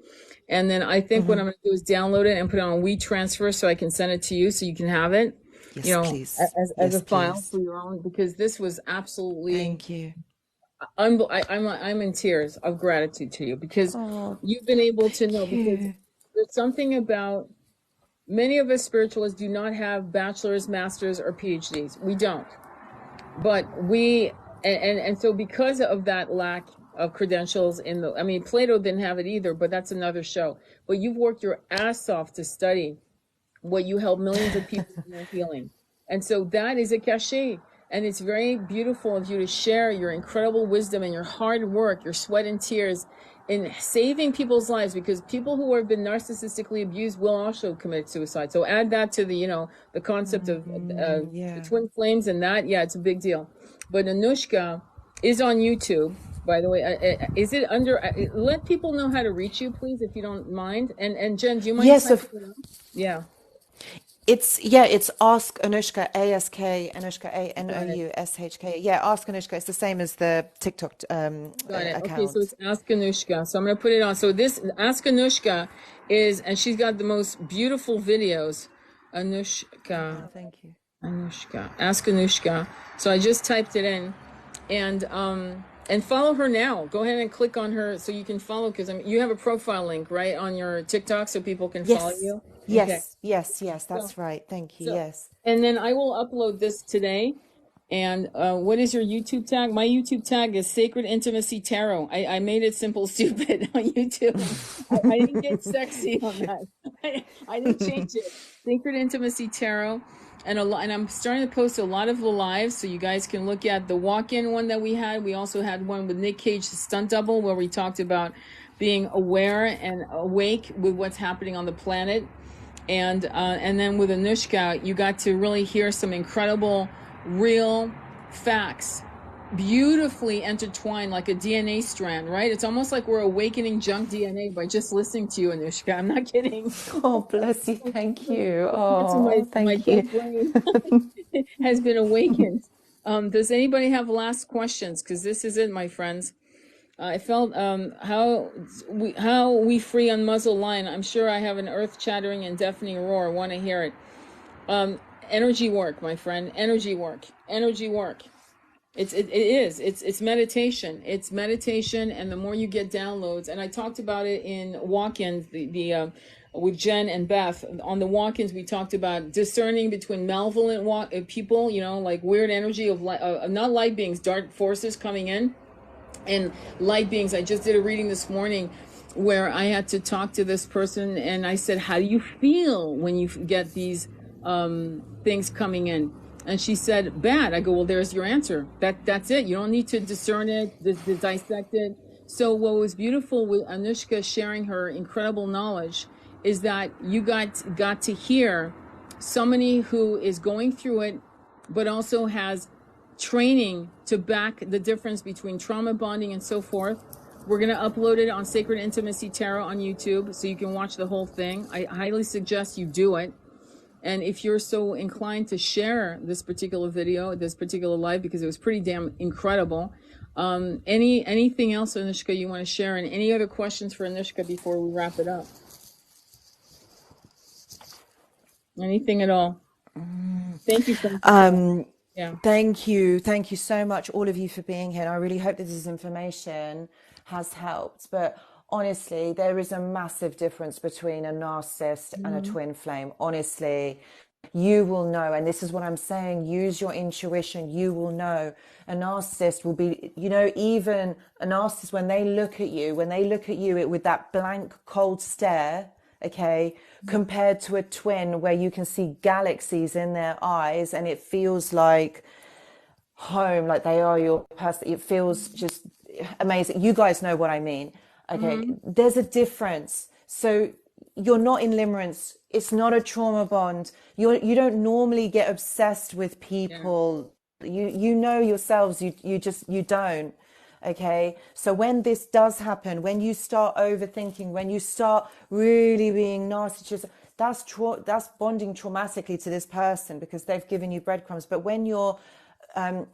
And then I think what I'm going to do is download it and put it on WeTransfer so I can send it to you so you can have it, Yes, as a file for your own, because this was absolutely... Thank you. I'm in tears of gratitude to you, because you've been able to know, because there's something about many of us spiritualists do not have bachelor's, master's, or PhDs. We don't. But and so because of that lack of credentials Plato didn't have it either, but that's another show. But you've worked your ass off to study what you help millions of people in their healing. And so that is a cachet. And it's very beautiful of you to share your incredible wisdom and your hard work, your sweat and tears in saving people's lives, because people who have been narcissistically abused will also commit suicide. So add that to the concept of the twin flames and that. Yeah, it's a big deal. But Anoushka is on YouTube, by the way. Is it under, let people know how to reach you, please, if you don't mind. And Jen, do you mind? Yes, yeah. It's Ask Anoushka, ASK Anoushka, ANOUSHK. Yeah, Ask Anoushka. It's the same as the TikTok account. Okay, so it's Ask Anoushka. So I'm going to put it on. So this Ask Anoushka is, and she's got the most beautiful videos. Anoushka. Oh, thank you. Anoushka. Ask Anoushka. So I just typed it in, and follow her now. Go ahead and click on her so you can follow, because you have a profile link, right, on your TikTok so people can follow you? Yes, that's right. Thank you, yes. And then I will upload this today. And what is your YouTube tag? My YouTube tag is Sacred Intimacy Tarot. I made it simple, stupid on YouTube. I didn't get sexy on that. I didn't change it. Sacred Intimacy Tarot. And I'm starting to post a lot of the lives, so you guys can look at the walk-in one that we had. We also had one with Nick Cage, the stunt double, where we talked about being aware and awake with what's happening on the planet. And then with Anoushka, you got to really hear some incredible, real facts beautifully intertwined like a DNA strand, right? It's almost like we're awakening junk DNA by just listening to you, Anoushka. I'm not kidding. Oh, bless you. Thank you. Parts of my, Oh, my thank you. dead brain has been awakened. Does anybody have last questions? Because this is it, my friends. I felt how we free unmuzzle lion. I'm sure I have an earth chattering and deafening roar. I want to hear it. Energy work, my friend. Energy work. Energy work. It's meditation. It's meditation, and the more you get downloads, and I talked about it in walk-ins, the with Jen and Beth. On the walk-ins, we talked about discerning between malevolent people, you know, like weird energy of not light beings, dark forces coming in, and light beings. I just did a reading this morning where I had to talk to this person, and I said, how do you feel when you get these things coming in? And she said, bad. I go, well, there's your answer. That's it. You don't need to discern it, dissect it. So what was beautiful with Anoushka sharing her incredible knowledge is that you got to hear somebody who is going through it, but also has training to back the difference between trauma bonding and so forth. We're going to upload it on Sacred Intimacy Tarot on YouTube, so you can watch the whole thing. I highly suggest you do it. And if you're so inclined to share this particular video, this particular live, because it was pretty damn incredible. Anything else, Anoushka, you want to share? And any other questions for Anoushka before we wrap it up? Anything at all? Thank you so much. Yeah. Thank you so much, all of you, for being here. And I really hope that this information has helped. But honestly, there is a massive difference between a narcissist and a twin flame. Honestly, you will know. And this is what I'm saying. Use your intuition. You will know. A narcissist will be, you know, even a narcissist, when they look at you with that blank, cold stare, okay, compared to a twin where you can see galaxies in their eyes and it feels like home, like they are your person. It feels just amazing. You guys know what I mean. Okay, there's a difference. So you're not in limerence. It's not a trauma bond. You don't normally get obsessed with people. Yeah. You know yourselves. You don't. Okay, so when this does happen, when you start overthinking, when you start really being narcissistic, that's bonding traumatically to this person because they've given you breadcrumbs. But when you're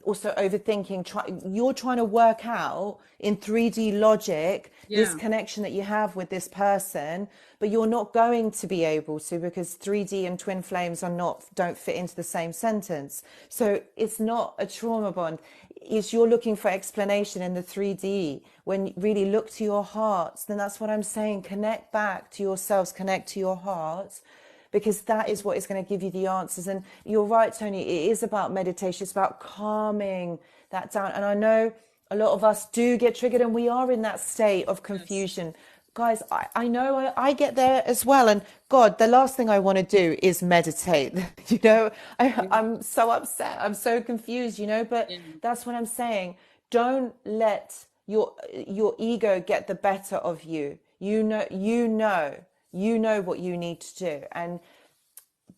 also overthinking, you're trying to work out in 3D logic this connection that you have with this person, but you're not going to be able to because 3D and twin flames don't fit into the same sentence. So it's not a trauma bond. Is you're looking for explanation in the 3D when you really look to your hearts. Then that's what I'm saying. Connect back to yourselves, connect to your hearts, because that is what is going to give you the answers. And you're right, Tony, it is about meditation. It's about calming that down. And I know a lot of us do get triggered and we are in that state of confusion. Yes. Guys, I know I get there as well. And God, the last thing I want to do is meditate. You know, I'm so upset. I'm so confused, you know, but that's what I'm saying. Don't let your ego get the better of you. You know what you need to do. And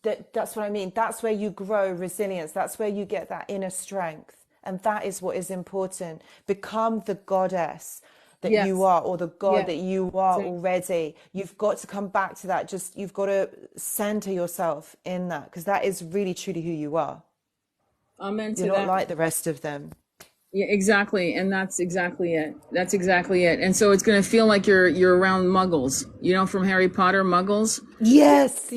that's what I mean. That's where you grow resilience. That's where you get that inner strength. And that is what is important. Become the goddess that you are, or the God that you are already. You've got to come back to that. You've got to center yourself in that, because that is really truly who you are. Amen to that. You're not like the rest of them. Yeah, exactly. And that's exactly it. That's exactly it. And so it's going to feel like you're around muggles, you know, from Harry Potter, muggles. Yes,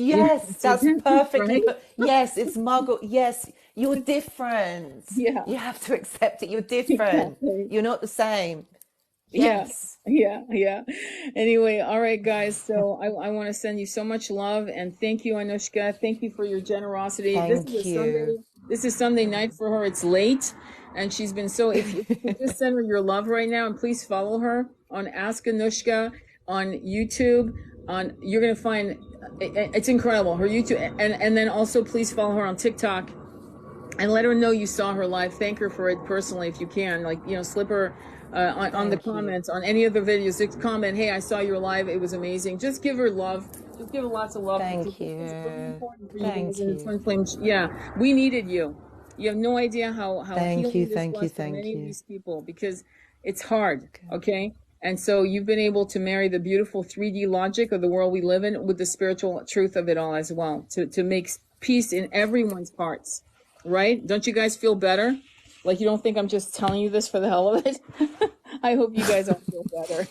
that's perfectly. Right? Yes, it's muggle. Yes, you're different. Yeah. You have to accept it. You're different. Exactly. You're not the same. Yes. Yeah. Anyway, all right, guys. So I want to send you so much love and thank you, Anoushka. Thank you for your generosity. Thank you. This is Sunday night for her. It's late. And she's been so, if you just send her your love right now, and please follow her on Ask Anoushka on YouTube. You're going to find, it's incredible, her YouTube. And then also please follow her on TikTok and let her know you saw her live. Thank her for it personally if you can. Like, you know, slip her on the comments, on any of the videos. Just comment, hey, I saw your live. It was amazing. Just give her love. Just give her lots of love. Thank you. It's really important for you. Thank you. Twin Flames. Yeah, we needed you. You have no idea how Thank you, healing this thank you, was for thank many of you. these people, because it's hard, Okay. okay? And so you've been able to marry the beautiful 3D logic of the world we live in with the spiritual truth of it all as well, to make peace in everyone's hearts, right? Don't you guys feel better? Like, you don't think I'm just telling you this for the hell of it? I hope you guys all feel better.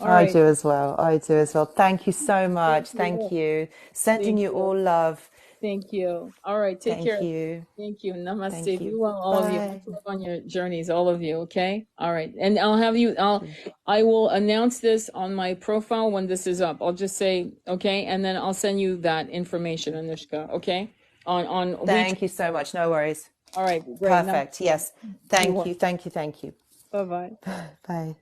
All I right. do as well. I do as well. Thank you so Thank much. Thank you. you. Sending Thank you you. all love. Thank you. All right. Take Thank care. you. Thank you. Namaste. Thank Be you. well, all of you. Much Bye. love on your journeys, all of you. Okay. All right. And Thank you. I will announce this on my profile when this is up. I'll just say, okay. And then I'll send you that information, Anoushka. Okay. On WeChat. Thank you so much. No worries. All right. Great. Perfect. Namaste. Yes. Be Thank well. you. Thank you. Thank you. Bye bye. Bye.